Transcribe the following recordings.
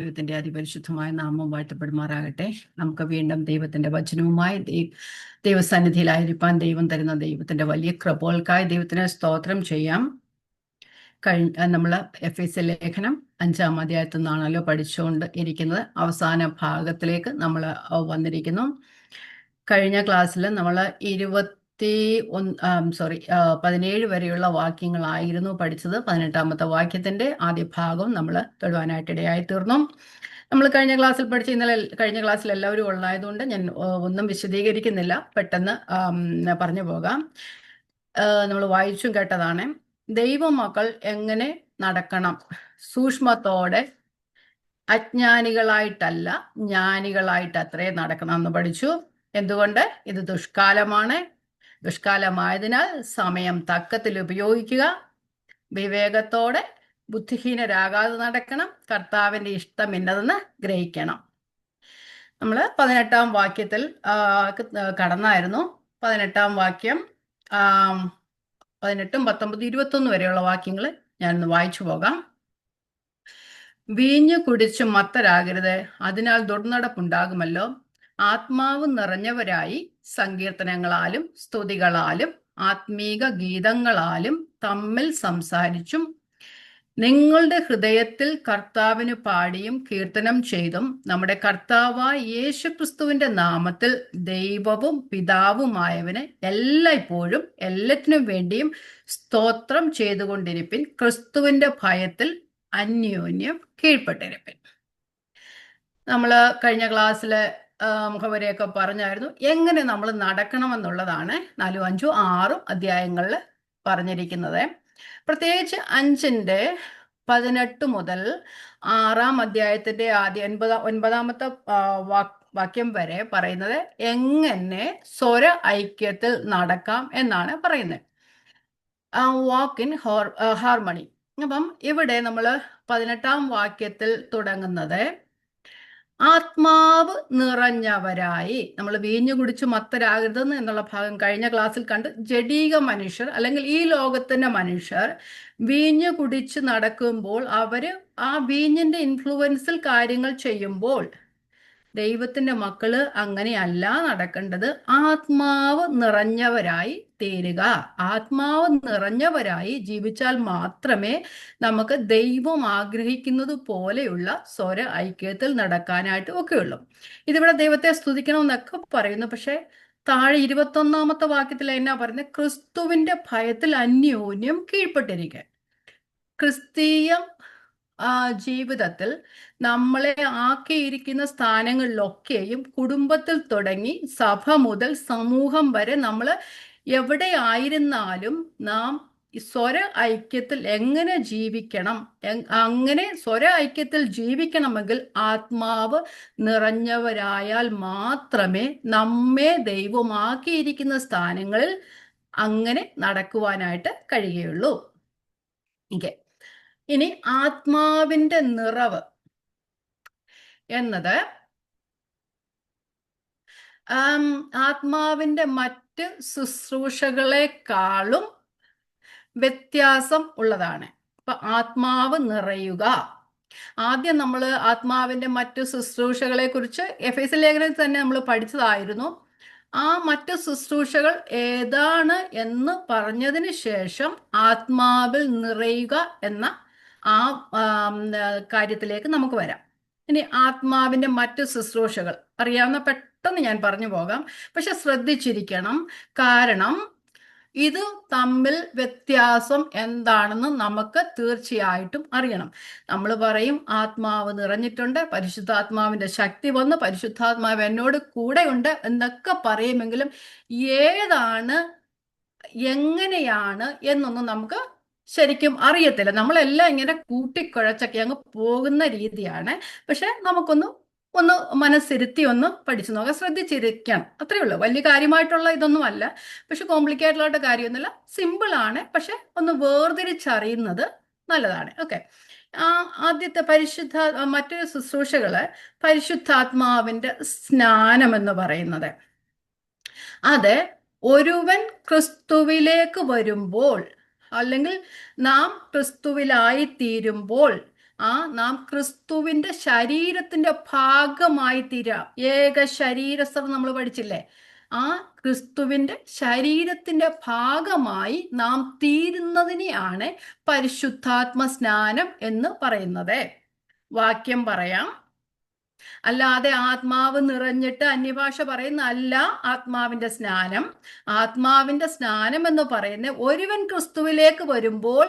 ദൈവത്തിന്റെ അതിപരിശുദ്ധമായ നാമം വാഴ്ത്തപ്പെടുമാറാകട്ടെ. നമുക്ക് വീണ്ടും ദൈവത്തിന്റെ വചനവുമായി ദൈവസന്നിധിയിലായിരിക്കാൻ ദൈവം തരുന്ന ദൈവത്തിന്റെ വലിയ കൃപകൾക്കായി ദൈവത്തിന് സ്തോത്രം ചെയ്യാം. നമ്മൾ എഫെസ്യ ലേഖനം 5-ാം അധ്യായത്തിൽ നിന്നാണല്ലോ പഠിച്ചുകൊണ്ട് ഇരിക്കുന്നത്. അവസാന ഭാഗത്തിലേക്ക് നമ്മൾ വന്നിരിക്കുന്നു. കഴിഞ്ഞ ക്ലാസ്സിൽ നമ്മൾ 17 വരെയുള്ള വാക്യങ്ങളായിരുന്നു പഠിച്ചത്. 18-ാമത്തെ വാക്യത്തിന്റെ ആദ്യ ഭാഗം നമ്മൾ തൊടുവാനായിട്ടിടയായി തീർന്നു. നമ്മൾ കഴിഞ്ഞ ക്ലാസ്സിൽ പഠിച്ച കഴിഞ്ഞ ക്ലാസ്സിൽ എല്ലാവരും ഉള്ളായതുകൊണ്ട് ഞാൻ ഒന്നും വിശദീകരിക്കുന്നില്ല, പെട്ടെന്ന് പറഞ്ഞു പോകാം. നമ്മൾ വായിച്ചും കേട്ടതാണ്. ദൈവമക്കൾ എങ്ങനെ നടക്കണം? സൂക്ഷ്മത്തോടെ, അജ്ഞാനികളായിട്ടല്ല ജ്ഞാനികളായിട്ട് അത്രേ നടക്കണം എന്ന് പഠിച്ചു. എന്തുകൊണ്ട്? ഇത് ദുഷ്കാലമാണ്. ദുഷ്കാലമായതിനാൽ സമയം തക്കത്തിൽ ഉപയോഗിക്കുക. വിവേകത്തോടെ, ബുദ്ധിഹീനരാകാതെ നടക്കണം. കർത്താവിന്റെ ഇഷ്ടം എന്നതെന്ന് ഗ്രഹിക്കണം. നമ്മൾ 18-ാം വാക്യത്തിൽ കടന്നായിരുന്നു. 18-ാം വാക്യം 18, 19, 21 വരെയുള്ള വാക്യങ്ങൾ ഞാനൊന്ന് വായിച്ചു പോകാം. വീഞ്ഞു കുടിച്ചു മത്തരാകരുത്, അതിനാൽ ദുർനടപ്പുണ്ടാകുമല്ലോ. ആത്മാവ് നിറഞ്ഞവരായി സങ്കീർത്തനങ്ങളാലും സ്തുതികളാലും ആത്മീക ഗീതങ്ങളാലും തമ്മിൽ സംസാരിച്ചും നിങ്ങളുടെ ഹൃദയത്തിൽ കർത്താവിന് പാടിയും കീർത്തനം ചെയ്തും നമ്മുടെ കർത്താവായ യേശുക്രിസ്തുവിന്റെ നാമത്തിൽ ദൈവവും പിതാവുമായവന് എല്ലായ്പ്പോഴും എല്ലാറ്റിനും വേണ്ടിയും സ്തോത്രം ചെയ്തുകൊണ്ടിരിപ്പിൻ. ക്രിസ്തുവിന്റെ ഭയത്തിൽ അന്യോന്യം കീഴ്പ്പെട്ടിരിപ്പിൻ. നമ്മൾ കഴിഞ്ഞ ക്ലാസ്സിലെ മുഖവരെയൊക്കെ പറഞ്ഞായിരുന്നു എങ്ങനെ നമ്മൾ നടക്കണമെന്നുള്ളതാണ് 4, 5, 6 അധ്യായങ്ങളിൽ പറഞ്ഞിരിക്കുന്നത്. പ്രത്യേകിച്ച് 5-ന്റെ 18 മുതൽ 6-ാം അധ്യായത്തിന്റെ ആദ്യ 9-ാമത്തെ വാക്യം വരെ പറയുന്നത് എങ്ങനെ സ്വര ഐക്യത്തിൽ നടക്കാം എന്നാണ് പറയുന്നത്. Walk in harmony. അപ്പം ഇവിടെ നമ്മൾ 18-ാം വാക്യത്തിൽ തുടങ്ങുന്നത് ആത്മാവ് നിറഞ്ഞവരായി. നമ്മൾ വീഞ്ഞു കുടിച്ചു മത്തരാകരുതെന്ന് എന്നുള്ള ഭാഗം കഴിഞ്ഞ ക്ലാസ്സിൽ കണ്ട്. ജഡീക മനുഷ്യർ അല്ലെങ്കിൽ ഈ ലോകത്തിന്റെ മനുഷ്യർ വീഞ്ഞു കുടിച്ച് നടക്കുമ്പോൾ അവര് ആ വീഞ്ഞിന്റെ ഇൻഫ്ലുവൻസിൽ കാര്യങ്ങൾ ചെയ്യുമ്പോൾ ദൈവത്തിന്റെ മക്കള് അങ്ങനെയല്ല നടക്കേണ്ടത്. ആത്മാവ് നിറഞ്ഞവരായി തീരുക. ആത്മാവ് നിറഞ്ഞവരായി ജീവിച്ചാൽ മാത്രമേ നമുക്ക് ദൈവം ആഗ്രഹിക്കുന്നത് പോലെയുള്ള സ്വര ഐക്യത്തിൽ നടക്കാനായിട്ട് ഒക്കെയുള്ളൂ. ഇതിവിടെ ദൈവത്തെ സ്തുതിക്കണമെന്നൊക്കെ പറയുന്നു. പക്ഷെ താഴെ 21-ാമത്തെ വാക്യത്തിൽ എന്നാ പറയുന്നത്? ക്രിസ്തുവിന്റെ ഭയത്തിൽ അന്യോന്യം കീഴ്പ്പെട്ടിരിക്കുക. ക്രിസ്തീയ ജീവിതത്തിൽ നമ്മളെ ആക്കിയിരിക്കുന്ന സ്ഥാനങ്ങളിലൊക്കെയും കുടുംബത്തിൽ തുടങ്ങി സഭ മുതൽ സമൂഹം വരെ നമ്മൾ എവിടെ ആയിരുന്നാലും നാം സ്വര ഐക്യത്തിൽ എങ്ങനെ ജീവിക്കണം? അങ്ങനെ സ്വര ഐക്യത്തിൽ ജീവിക്കണമെങ്കിൽ ആത്മാവ് നിറഞ്ഞവരായാൽ മാത്രമേ നമ്മെ ദൈവമാക്കിയിരിക്കുന്ന സ്ഥാനങ്ങളിൽ അങ്ങനെ നടക്കുവാനായിട്ട് കഴിയുകയുള്ളൂ. ഇനി ആത്മാവിന്റെ നിറവ് എന്നത് ആത്മാവിന്റെ മറ്റ് ശുശ്രൂഷകളെക്കാളും വ്യത്യാസം ഉള്ളതാണ്. അപ്പൊ ആത്മാവ് നിറയുക. ആദ്യം നമ്മൾ ആത്മാവിന്റെ മറ്റു ശുശ്രൂഷകളെ കുറിച്ച് എഫെസ്യ ലേഖനത്തിൽ തന്നെ നമ്മൾ പഠിച്ചതായിരുന്നു. ആ മറ്റു ശുശ്രൂഷകൾ ഏതാണ് എന്ന് പറഞ്ഞതിന് ശേഷം ആത്മാവിൽ നിറയുക എന്ന ആ കാര്യത്തിലേക്ക് നമുക്ക് വരാം. ഇനി ആത്മാവിന്റെ മറ്റു ശുശ്രൂഷകൾ അറിയാവുന്ന പെട്ടെന്ന് ഞാൻ പറഞ്ഞു പോകാം. പക്ഷെ ശ്രദ്ധിച്ചിരിക്കണം. കാരണം ഇത് തമ്മിൽ വ്യത്യാസം എന്താണെന്ന് നമുക്ക് തീർച്ചയായിട്ടും അറിയണം. നമ്മൾ പറയും ആത്മാവ് നിറഞ്ഞിട്ടുണ്ട്, പരിശുദ്ധാത്മാവിന്റെ ശക്തി വന്ന്, പരിശുദ്ധാത്മാവ് എന്നോട് കൂടെയുണ്ട് എന്നൊക്കെ പറയുമെങ്കിലും ഏതാണ് എങ്ങനെയാണ് എന്നൊന്നും നമുക്ക് ശരിക്കും അറിയത്തില്ല. നമ്മളെല്ലാം ഇങ്ങനെ കൂട്ടിക്കുഴച്ചൊക്കെ അങ്ങ് പോകുന്ന രീതിയാണ്. പക്ഷെ ഒന്ന് മനസ്സിരുത്തി ഒന്ന് പഠിച്ചു നോക്കാം. ശ്രദ്ധിച്ചിരിക്കണം, അത്രയേ ഉള്ളൂ. വലിയ കാര്യമായിട്ടുള്ള ഇതൊന്നും അല്ല, പക്ഷെ കോംപ്ലിക്കേറ്റഡ് കാര്യമൊന്നുമില്ല. സിമ്പിൾ ആണ്, പക്ഷെ ഒന്ന് വേർതിരിച്ചറിയുന്നത് നല്ലതാണ്. ഓക്കെ. ആദ്യത്തെ മറ്റൊരു ശുശ്രൂഷകള് പരിശുദ്ധാത്മാവിന്റെ സ്നാനം എന്ന് പറയുന്നത്, അത് ഒരുവൻ ക്രിസ്തുവിലേക്ക് വരുമ്പോൾ അല്ലെങ്കിൽ നാം ക്രിസ്തുവിലായി തീരുമ്പോൾ ആ നാം ക്രിസ്തുവിന്റെ ശരീരത്തിന്റെ ഭാഗമായി തീരാം. ഏക ശരീരസ്ഥർ നമ്മൾ പഠിച്ചില്ലേ? ആ ക്രിസ്തുവിന്റെ ശരീരത്തിന്റെ ഭാഗമായി നാം തീരുന്നതിനെയാണ് പരിശുദ്ധാത്മ സ്നാനം എന്ന് പറയുന്നത്. വാക്യം പറയാം. അല്ലാതെ ആത്മാവ് നിറഞ്ഞിട്ട് അന്യഭാഷ പറയുന്ന അല്ല ആത്മാവിന്റെ സ്നാനം. ആത്മാവിന്റെ സ്നാനം എന്ന് പറയുന്നത് ഒരുവൻ ക്രിസ്തുവിലേക്ക് വരുമ്പോൾ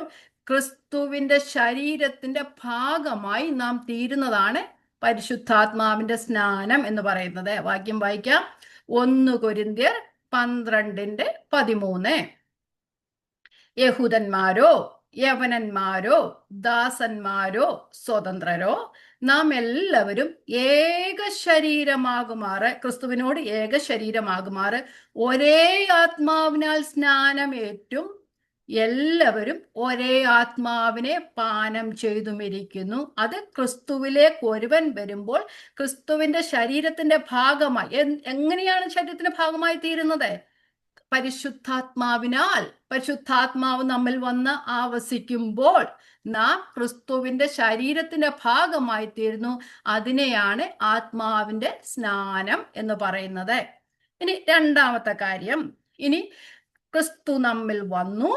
ക്രിസ്തുവിന്റെ ശരീരത്തിന്റെ ഭാഗമായി നാം തീരുന്നതാണ് പരിശുദ്ധാത്മാവിന്റെ സ്നാനം എന്ന് പറയുന്നത്. വാക്യം വായിക്കാം. 1 കൊരിന്ത്യർ 12:13. യഹൂദന്മാരോ യവനന്മാരോ ദാസന്മാരോ സ്വതന്ത്രരോ നാം എല്ലാവരും ഏക ശരീരമാകുമാറ്, ക്രിസ്തുവിനോട് ഏക ശരീരമാകുമാറ് ഒരേ ആത്മാവിനാൽ സ്നാനമേറ്റും എല്ലാവരും ഒരേ ആത്മാവിനെ പാനം ചെയ്തുമിരിക്കുന്നു. അത് ക്രിസ്തുവിലേക്ക് ഒരുവൻ വരുമ്പോൾ ക്രിസ്തുവിന്റെ ശരീരത്തിന്റെ ഭാഗമായി. എങ്ങനെയാണ് ശരീരത്തിന്റെ ഭാഗമായി തീരുന്നത്? പരിശുദ്ധാത്മാവിനാൽ. പരിശുദ്ധാത്മാവ് നമ്മിൽ വന്ന് ആവസിക്കുമ്പോൾ നാം ക്രിസ്തുവിന്റെ ശരീരത്തിന്റെ ഭാഗമായി തീരുന്നു. അതിനെയാണ് ആത്മാവിന്റെ സ്നാനം എന്ന് പറയുന്നത്. ഇനി രണ്ടാമത്തെ കാര്യം, ഇനി ക്രിസ്തു നമ്മിൽ വന്നു,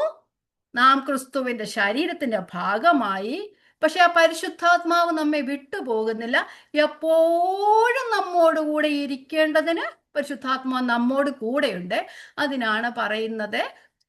നാം ക്രിസ്തുവിന്റെ ശരീരത്തിന്റെ ഭാഗമായി. പക്ഷെ ആ പരിശുദ്ധാത്മാവ് നമ്മെ വിട്ടുപോകുന്നില്ല. എപ്പോഴും നമ്മോടുകൂടെ ഇരിക്കേണ്ടതിന് പരിശുദ്ധാത്മാവ് നമ്മോട് കൂടെയുണ്ട്. അതിനാണ് പറയുന്നത്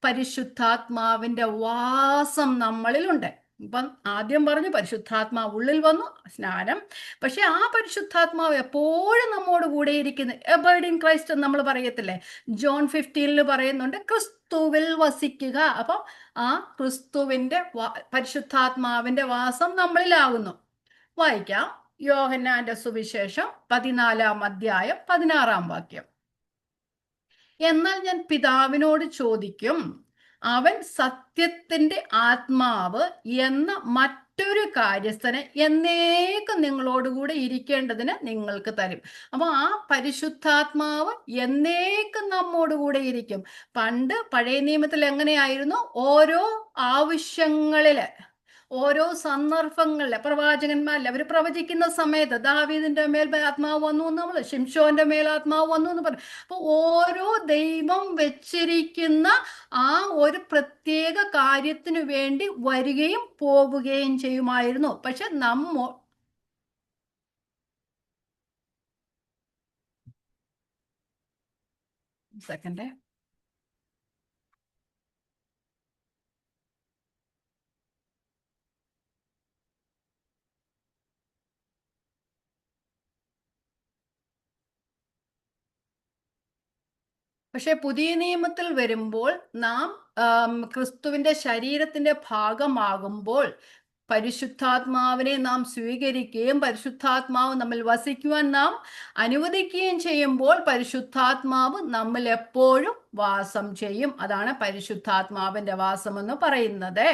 പരിശുദ്ധാത്മാവിന്റെ വാസം നമ്മളിലുണ്ട്. ഇപ്പം ആദ്യം പറഞ്ഞു പരിശുദ്ധാത്മാവ് ഉള്ളിൽ വന്നു, സ്നാനം. പക്ഷെ ആ പരിശുദ്ധാത്മാവ് എപ്പോഴും നമ്മോട് കൂടെ ഇരിക്കുന്നു. എബൈഡ് ഇൻ ക്രൈസ്റ്റ് എന്ന് നമ്മൾ പറയത്തില്ലേ? ജോൺ 15 പറയുന്നുണ്ട് ക്രിസ്തുവിൽ വസിക്കുക. അപ്പം ആ ക്രിസ്തുവിന്റെ പരിശുദ്ധാത്മാവിന്റെ വാസം നമ്മളിലാകുന്നു. വായിക്കാം. യോഹന്നാന്റെ സുവിശേഷം 14-ാം അധ്യായം 16 എന്നാൽ ഞാൻ പിതാവിനോട് ചോദിക്കും, അവൻ സത്യത്തിന്റെ ആത്മാവ് എന്ന മറ്റൊരു കാര്യസ്ഥനെ എന്നേക്കും നിങ്ങളോടുകൂടെ ഇരിക്കേണ്ടതിന് നിങ്ങൾക്ക് തരും. അപ്പൊ ആ പരിശുദ്ധാത്മാവ് എന്നേക്കും നമ്മോടുകൂടെ ഇരിക്കും. പണ്ട് പഴയ നിയമത്തിൽ എങ്ങനെയായിരുന്നു? ഓരോ ആവശ്യങ്ങളില്, ഓരോ സന്ദർഭങ്ങളില് പ്രവാചകന്മാരിൽ അവർ പ്രവചിക്കുന്ന സമയത്ത് ദാവീദിന്റെ മേൽ ആത്മാവ് വന്നു എന്ന് നമ്മൾ, ശിംശോന്റെ മേൽ ആത്മാവ് വന്നു എന്ന് പറയും. അപ്പൊ ഓരോ ദൈവം വെച്ചിരിക്കുന്ന ആ ഒരു പ്രത്യേക കാര്യത്തിനു വേണ്ടി വരികയും പോവുകയും ചെയ്യുമായിരുന്നു. പക്ഷെ സെക്കൻഡ് പക്ഷെ പുതിയ നിയമത്തിൽ വരുമ്പോൾ നാം ക്രിസ്തുവിന്റെ ശരീരത്തിന്റെ ഭാഗമാകുമ്പോൾ പരിശുദ്ധാത്മാവിനെ നാം സ്വീകരിക്കുകയും പരിശുദ്ധാത്മാവ് നമ്മിൽ വസിക്കുവാൻ നാം അനുവദിക്കുകയും ചെയ്യുമ്പോൾ പരിശുദ്ധാത്മാവ് നമ്മിൽ എപ്പോഴും വാസം ചെയ്യും. അതാണ് പരിശുദ്ധാത്മാവിന്റെ വാസം എന്ന് പറയുന്നത്.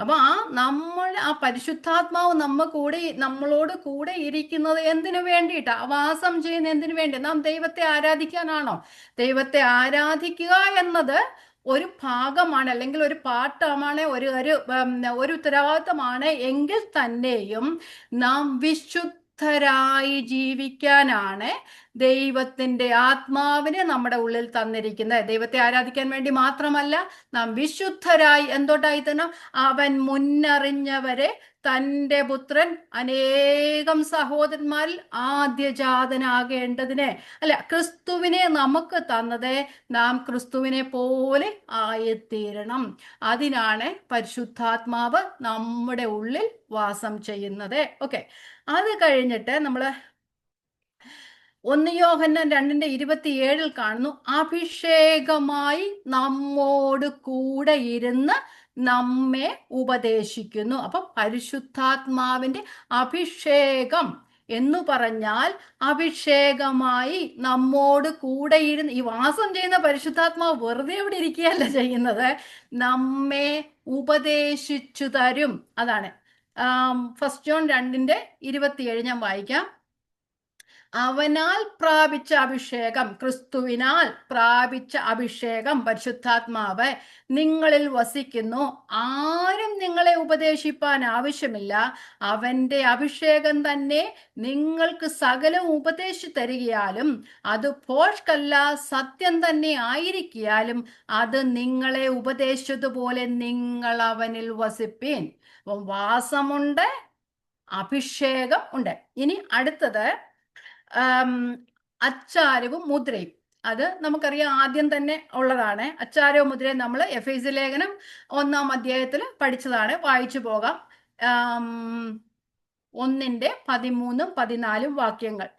അപ്പൊ ആ പരിശുദ്ധാത്മാവ് നമ്മളോട് കൂടെ ഇരിക്കുന്നത് എന്തിനു വേണ്ടിയിട്ടാ? വാസം ചെയ്യുന്ന എന്തിനു വേണ്ടി? നാം ദൈവത്തെ ആരാധിക്കാനാണോ? ദൈവത്തെ ആരാധിക്കുക എന്നത് ഒരു ഭാഗമാണ്, അല്ലെങ്കിൽ ഒരു പാഠമാണ്, ഒരു ഉത്തരവാദിത്തമാണ്. എങ്കിൽ തന്നെയും നാം വിശുദ്ധരായി ജീവിക്കാനാണ് ദൈവത്തിന്റെ ആത്മാവിനെ നമ്മുടെ ഉള്ളിൽ തന്നിരിക്കുന്നത്. ദൈവത്തെ ആരാധിക്കാൻ വേണ്ടി മാത്രമല്ല, നാം വിശുദ്ധരായി എന്തൊട്ടായി തന്നെ അവൻ മുന്നറിഞ്ഞവരെ തൻ്റെ പുത്രൻ അനേകം സഹോദരന്മാരിൽ ആദ്യജാതനാകേണ്ടതിന്, അല്ല, ക്രിസ്തുവിനെ നമുക്ക് തന്നത് നാം ക്രിസ്തുവിനെ പോലെ ആയിത്തീരണം. അതിനാണ് പരിശുദ്ധാത്മാവ് നമ്മുടെ ഉള്ളിൽ വാസം ചെയ്യുന്നത്. ഓക്കെ, അത് കഴിഞ്ഞിട്ട് നമ്മൾ 1 യോഹന്നാൻ 2:27 കാണുന്നു, അഭിഷേകമായി നമ്മോട് കൂടെ ഇരുന്ന് നമ്മെ ഉപദേശിക്കുന്നു. അപ്പൊ പരിശുദ്ധാത്മാവിന്റെ അഭിഷേകം എന്ന് പറഞ്ഞാൽ അഭിഷേകമായി നമ്മോട് കൂടെ ഇരുന്ന്, ഈ വാസം ചെയ്യുന്ന പരിശുദ്ധാത്മാവ് വെറുതെ ഇവിടെ ഇരിക്കുകയല്ല ചെയ്യുന്നത്, നമ്മെ ഉപദേശിച്ചു തരും. അതാണ് 1 ജോൺ 2:27 ഞാൻ വായിക്കാം. അവനാൽ പ്രാപിച്ച അഭിഷേകം, ക്രിസ്തുവിനാൽ പ്രാപിച്ച അഭിഷേകം, പരിശുദ്ധാത്മാവ് നിങ്ങളിൽ വസിക്കുന്നു. ആരും നിങ്ങളെ ഉപദേശിപ്പാൻ ആവശ്യമില്ല. അവന്റെ അഭിഷേകം തന്നെ നിങ്ങൾക്ക് സകലം ഉപദേശിച്ചു തരികയാലും അത് ഭോഷ്കല്ല, സത്യം തന്നെ ആയിരിക്കാലും അത് നിങ്ങളെ ഉപദേശിച്ചതുപോലെ നിങ്ങൾ അവനിൽ വസിപ്പീൻ. അപ്പം വാസമുണ്ട്, അഭിഷേകം ഉണ്ട്. ഇനി അടുത്തത് അച്ചാരവും മുദ്രയും. അത് നമുക്കറിയാം, ആദ്യം തന്നെ ഉള്ളതാണ്. അച്ചാരവും മുദ്രയും നമ്മൾ എഫേസ്യ ലേഖനം 1-ാം അധ്യായത്തിൽ പഠിച്ചതാണ്. വായിച്ചു പോകാം. 1-ന്റെ 13-14 വാക്യങ്ങൾ.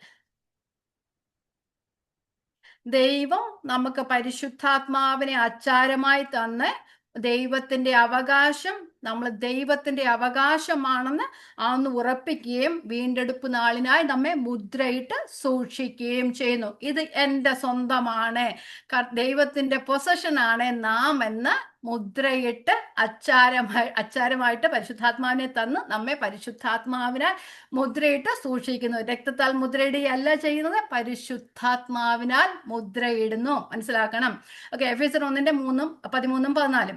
ദൈവം നമുക്ക് പരിശുദ്ധാത്മാവിനെ അച്ചാരമായി തന്ന് ദൈവത്തിന്റെ അവകാശം, നമ്മൾ ദൈവത്തിന്റെ അവകാശമാണെന്ന് അന്ന് ഉറപ്പിക്കുകയും വീണ്ടെടുപ്പ് നാളിനായി നമ്മെ മുദ്രയിട്ട് സൂക്ഷിക്കുകയും ചെയ്യുന്നു. ഇത് എൻ്റെ സ്വന്തമാണ്, ദൈവത്തിന്റെ പൊസഷനാണ് നാം എന്ന് മുദ്രയിട്ട് അച്ചാരമായിട്ട് പരിശുദ്ധാത്മാവിനെ തന്ന് നമ്മെ പരിശുദ്ധാത്മാവിനെ മുദ്രയിട്ട് സൂക്ഷിക്കുന്നു. രക്തത്താൽ മുദ്രയിടുകയല്ല ചെയ്യുന്നത്, പരിശുദ്ധാത്മാവിനാൽ മുദ്രയിടുന്നു. മനസ്സിലാക്കണം. ഓക്കെ, എഫേസ്യർ 1-ന്റെ 13-14.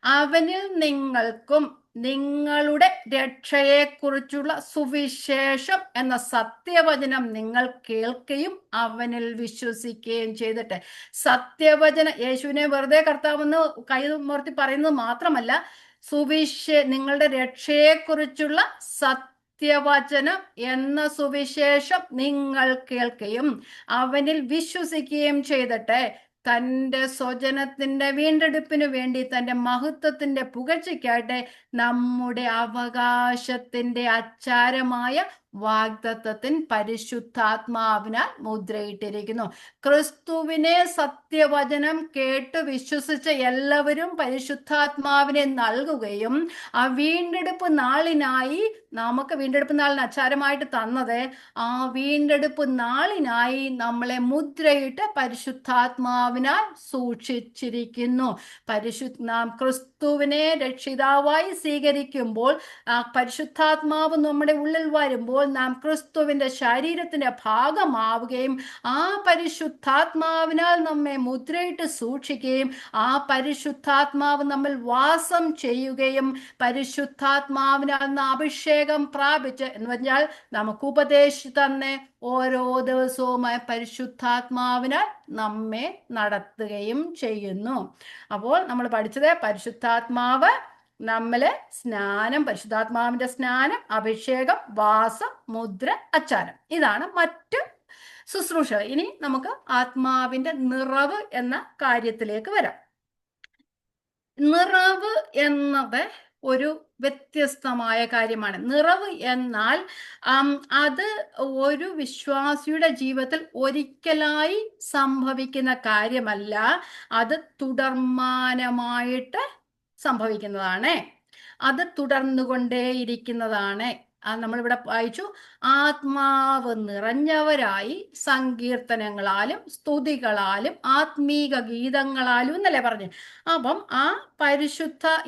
അവനിൽ നിങ്ങൾക്കും നിങ്ങളുടെ രക്ഷയെക്കുറിച്ചുള്ള സുവിശേഷം എന്ന സത്യവചനം നിങ്ങൾ കേൾക്കുകയും അവനിൽ വിശ്വസിക്കുകയും ചെയ്തിട്ട്. സത്യവചന, യേശുവിനെ വെറുതെ കർത്താവെന്ന് കൈമുയർത്തി പറയുന്നത് മാത്രമല്ല, നിങ്ങളുടെ രക്ഷയെക്കുറിച്ചുള്ള സത്യവചനം എന്ന സുവിശേഷം നിങ്ങൾ കേൾക്കുകയും അവനിൽ വിശ്വസിക്കുകയും ചെയ്തിട്ട് തൻ്റെ സ്വജനത്തിന്റെ വീണ്ടെടുപ്പിനു വേണ്ടി തൻ്റെ മഹത്വത്തിന്റെ പുകഴ്ചയ്ക്കായിട്ട് നമ്മുടെ അവകാശത്തിന്റെ അച്ചാരമായ വാഗ്ദത്തത്തിൻ പരിശുദ്ധാത്മാവിനാൽ മുദ്രയിട്ടിരിക്കുന്നു. ക്രിസ്തുവിനെ സത്യവചനം കേട്ട് വിശ്വസിച്ച എല്ലാവരും പരിശുദ്ധാത്മാവിനെ നൽകുകയും ആ വീണ്ടെടുപ്പ് നാളിനായി, നമുക്ക് വീണ്ടെടുപ്പ് നാളിന് അച്ചാരമായിട്ട് തന്നത്, ആ വീണ്ടെടുപ്പ് നാളിനായി നമ്മളെ മുദ്രയിട്ട് പരിശുദ്ധാത്മാവിനാൽ സൂക്ഷിച്ചിരിക്കുന്നു. നാം ക്രിസ്തുവിനെ രക്ഷിതാവായി സ്വീകരിക്കുമ്പോൾ, ആ പരിശുദ്ധാത്മാവ് നമ്മുടെ ഉള്ളിൽ വരുമ്പോൾ നാം ക്രിസ്തുവിന്റെ ശരീരത്തിന്റെ ഭാഗമാവുകയും ആ പരിശുദ്ധാത്മാവിനാൽ നമ്മെ മുദ്രയിട്ട് സൂക്ഷിക്കുകയും ആ പരിശുദ്ധാത്മാവ് നമ്മൾ വാസം ചെയ്യുകയും പരിശുദ്ധാത്മാവിനാൽ അഭിഷേകം പ്രാപിച്ച്, എന്ന് പറഞ്ഞാൽ നമുക്ക് ഉപദേശിച്ചു തന്നെ ഓരോ ദിവസവുമായി പരിശുദ്ധാത്മാവിനാൽ നമ്മെ നടത്തുകയും ചെയ്യുന്നു. അപ്പോൾ നമ്മൾ പഠിച്ചത് പരിശുദ്ധാത്മാവ് നമ്മളെ സ്നാനം, പരിശുദ്ധാത്മാവിന്റെ സ്നാനം, അഭിഷേകം, വാസം, മുദ്ര, അച്ചാരം. ഇതാണ് മറ്റ് ശുശ്രൂഷ. ഇനി നമുക്ക് ആത്മാവിന്റെ നിറവ് എന്ന കാര്യത്തിലേക്ക് വരാം. നിറവ് എന്നത് ഒരു വ്യത്യസ്തമായ കാര്യമാണ്. നിറവ് എന്നാൽ അത് ഒരു വിശ്വാസിയുടെ ജീവിതത്തിൽ ഒരിക്കലായി സംഭവിക്കുന്ന കാര്യമല്ല, അത് തുടർമാനമായിട്ട് സംഭവിക്കുന്നതാണ്, അത് തുടർന്നുകൊണ്ടേയിരിക്കുന്നതാണ്. നമ്മളിവിടെ വായിച്ചു, ആത്മാവ് നിറഞ്ഞവരായി സങ്കീർത്തനങ്ങളാലും സ്തുതികളാലും ആത്മീക ഗീതങ്ങളാലും എന്നല്ലേ പറഞ്ഞു. അപ്പം ആ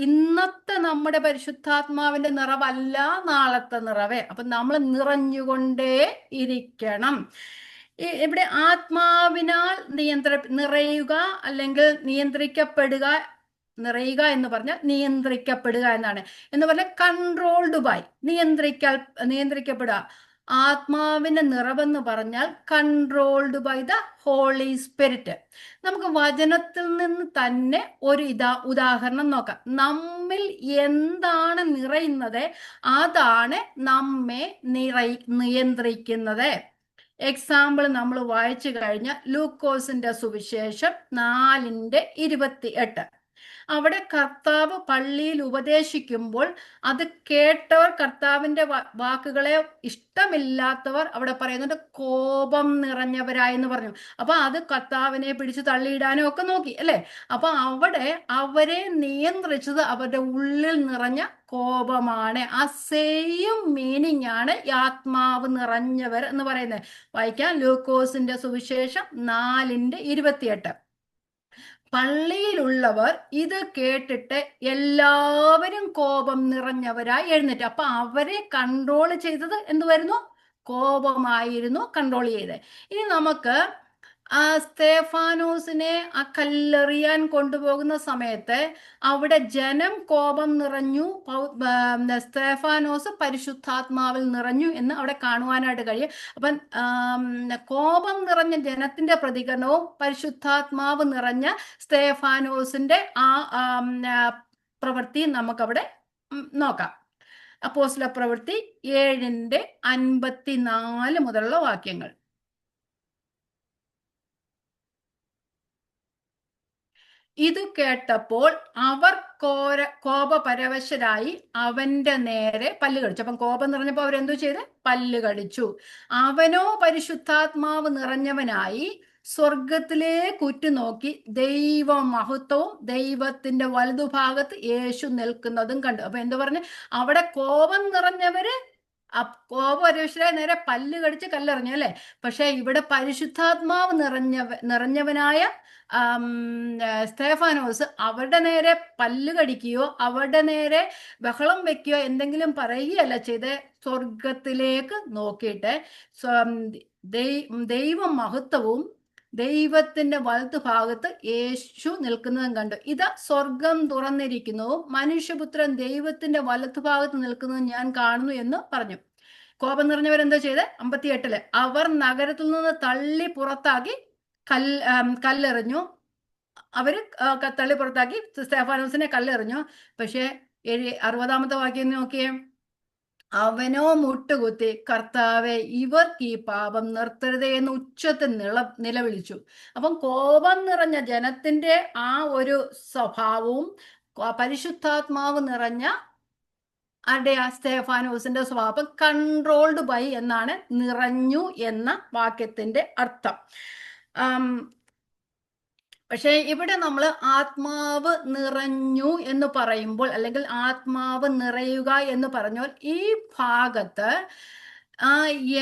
ഇന്നത്തെ നമ്മുടെ പരിശുദ്ധാത്മാവിന്റെ നിറവല്ല നാളത്തെ നിറവേ. അപ്പം നമ്മൾ നിറഞ്ഞുകൊണ്ടേ ഇരിക്കണം. ഇവിടെ ആത്മാവിനാൽ നിറയുക അല്ലെങ്കിൽ നിയന്ത്രിക്കപ്പെടുക, നിറയുക എന്ന് പറഞ്ഞാൽ നിയന്ത്രിക്കപ്പെടുക എന്നാണ്. എന്ന് പറഞ്ഞാൽ കൺട്രോൾഡ് ബൈ, നിയന്ത്രിക്കപ്പെടുക. ആത്മാവിന്റെ നിറവെന്ന് പറഞ്ഞാൽ controlled by the holy Spirit. നമുക്ക് വചനത്തിൽ നിന്ന് തന്നെ ഒരു ഉദാഹരണം നോക്കാം. നമ്മിൽ എന്താണ് നിറയുന്നത്, അതാണ് നമ്മെ നിയന്ത്രിക്കുന്നത്. എക്സാമ്പിൾ നമ്മൾ വായിച്ചു കഴിഞ്ഞ ലൂക്കോസിന്റെ സുവിശേഷം 4-28. അവിടെ കർത്താവ് പള്ളിയിൽ ഉപദേശിക്കുമ്പോൾ അത് കേട്ടവർ, കർത്താവിന്റെ വാക്കുകളെ ഇഷ്ടമില്ലാത്തവർ, അവിടെ പറയുന്നുണ്ട് കോപം നിറഞ്ഞവരായെന്ന് പറഞ്ഞു. അപ്പൊ അത് കർത്താവിനെ പിടിച്ച് തള്ളിയിടാനും ഒക്കെ നോക്കി അല്ലെ. അപ്പൊ അവിടെ അവരെ നിയന്ത്രിച്ചത് അവരുടെ ഉള്ളിൽ നിറഞ്ഞ കോപമാണ്. ആ സെയിം മീനിങ് ആണ് ആത്മാവ് നിറഞ്ഞവർ എന്ന് പറയുന്നത്. വായിക്കാം, ലൂക്കോസിന്റെ സുവിശേഷം 4-28. പള്ളിയിലുള്ളവർ ഇത് കേട്ടിട്ട് എല്ലാവരും കോപം നിറഞ്ഞവരായി എഴുന്നേറ്റ്. അപ്പൊ അവരെ കൺട്രോൾ ചെയ്തത് എന്തുവായിരുന്നു? കോപമായിരുന്നു കൺട്രോൾ ചെയ്തത്. ഇനി നമുക്ക് ആ സ്തേഫാനോസിനെ ആ കല്ലെറിയാൻ കൊണ്ടുപോകുന്ന സമയത്ത് അവിടെ ജനം കോപം നിറഞ്ഞു, സ്തേഫാനോസ് പരിശുദ്ധാത്മാവിൽ നിറഞ്ഞു എന്ന് അവിടെ കാണുവാനായിട്ട് കഴിയും. അപ്പം കോപം നിറഞ്ഞ ജനത്തിന്റെ പ്രതികരണവും പരിശുദ്ധാത്മാവ് നിറഞ്ഞ സ്തേഫാനോസിന്റെ പ്രവൃത്തി നമുക്കവിടെ നോക്കാം. അപ്പോസ്തല പ്രവൃത്തി 7:54 മുതലുള്ള വാക്യങ്ങൾ. ഇതു കേട്ടപ്പോൾ അവർ കോപപരവശരായി അവന്റെ നേരെ പല്ല് കടിച്ചു. അപ്പം കോപം നിറഞ്ഞപ്പോൾ അവരെന്തോ ചെയ്ത്? പല്ല് കടിച്ചു. അവനോ പരിശുദ്ധാത്മാവ് നിറഞ്ഞവനായി സ്വർഗത്തിലേക്ക് ഉറ്റുനോക്കി ദൈവമഹത്വവും ദൈവത്തിന്റെ വലതുഭാഗത്ത് യേശു നിൽക്കുന്നതും കണ്ടു. അപ്പൊ എന്തു പറഞ്ഞു? അവിടെ കോപം നിറഞ്ഞവര് കോപപരവശരായി നേരെ പല്ല് കടിച്ച് കല്ലെറിഞ്ഞു അല്ലെ. പക്ഷെ ഇവിടെ പരിശുദ്ധാത്മാവ് നിറഞ്ഞവനായ സ്തേഫാനോസ് അവരുടെ നേരെ പല്ല് കടിക്കുകയോ അവരുടെ നേരെ ബഹളം വെക്കുകയോ എന്തെങ്കിലും പറയുകയല്ല ചെയ്ത്, സ്വർഗത്തിലേക്ക് നോക്കിയിട്ട് ദൈവമഹത്വവും ദൈവത്തിന്റെ വലതുഭാഗത്ത് യേശു നിൽക്കുന്നതും കണ്ടു. ഇതാ സ്വർഗം തുറന്നിരിക്കുന്നു, മനുഷ്യപുത്രൻ ദൈവത്തിന്റെ വലതുഭാഗത്ത് നിൽക്കുന്നതും ഞാൻ കാണുന്നു എന്ന് പറഞ്ഞു. കോപം നിറഞ്ഞവരെന്തോ ചെയ്ത്? 58 അവർ നഗരത്തിൽ നിന്ന് തള്ളി പുറത്താക്കി കല്ലെറിഞ്ഞു. അവര് തള്ളി പുറത്താക്കി സ്തേഫാനോസിനെ കല്ലെറിഞ്ഞു. പക്ഷെ 60 വാക്യം നോക്കിയേ. അവനോ മുട്ടുകുത്തി, കർത്താവെ, ഇവർക്ക് ഈ പാപം നിർത്തരുതേ എന്ന് ഉച്ചത്തിൽ നിലവിളിച്ചു. അപ്പം കോപം നിറഞ്ഞ ജനത്തിന്റെ ആ ഒരു സ്വഭാവവും പരിശുദ്ധാത്മാവ് നിറഞ്ഞ സ്തേഫാനോസിന്റെ സ്വഭാവം കൺട്രോൾഡ് ബൈ എന്നാണ് നിറഞ്ഞു എന്ന വാക്യത്തിന്റെ അർത്ഥം. പക്ഷെ ഇവിടെ നമ്മൾ ആത്മാവ് നിറഞ്ഞു എന്ന് പറയുമ്പോൾ, അല്ലെങ്കിൽ ആത്മാവ് നിറയുക എന്ന് പറഞ്ഞാൽ ഈ ഭാഗത്ത്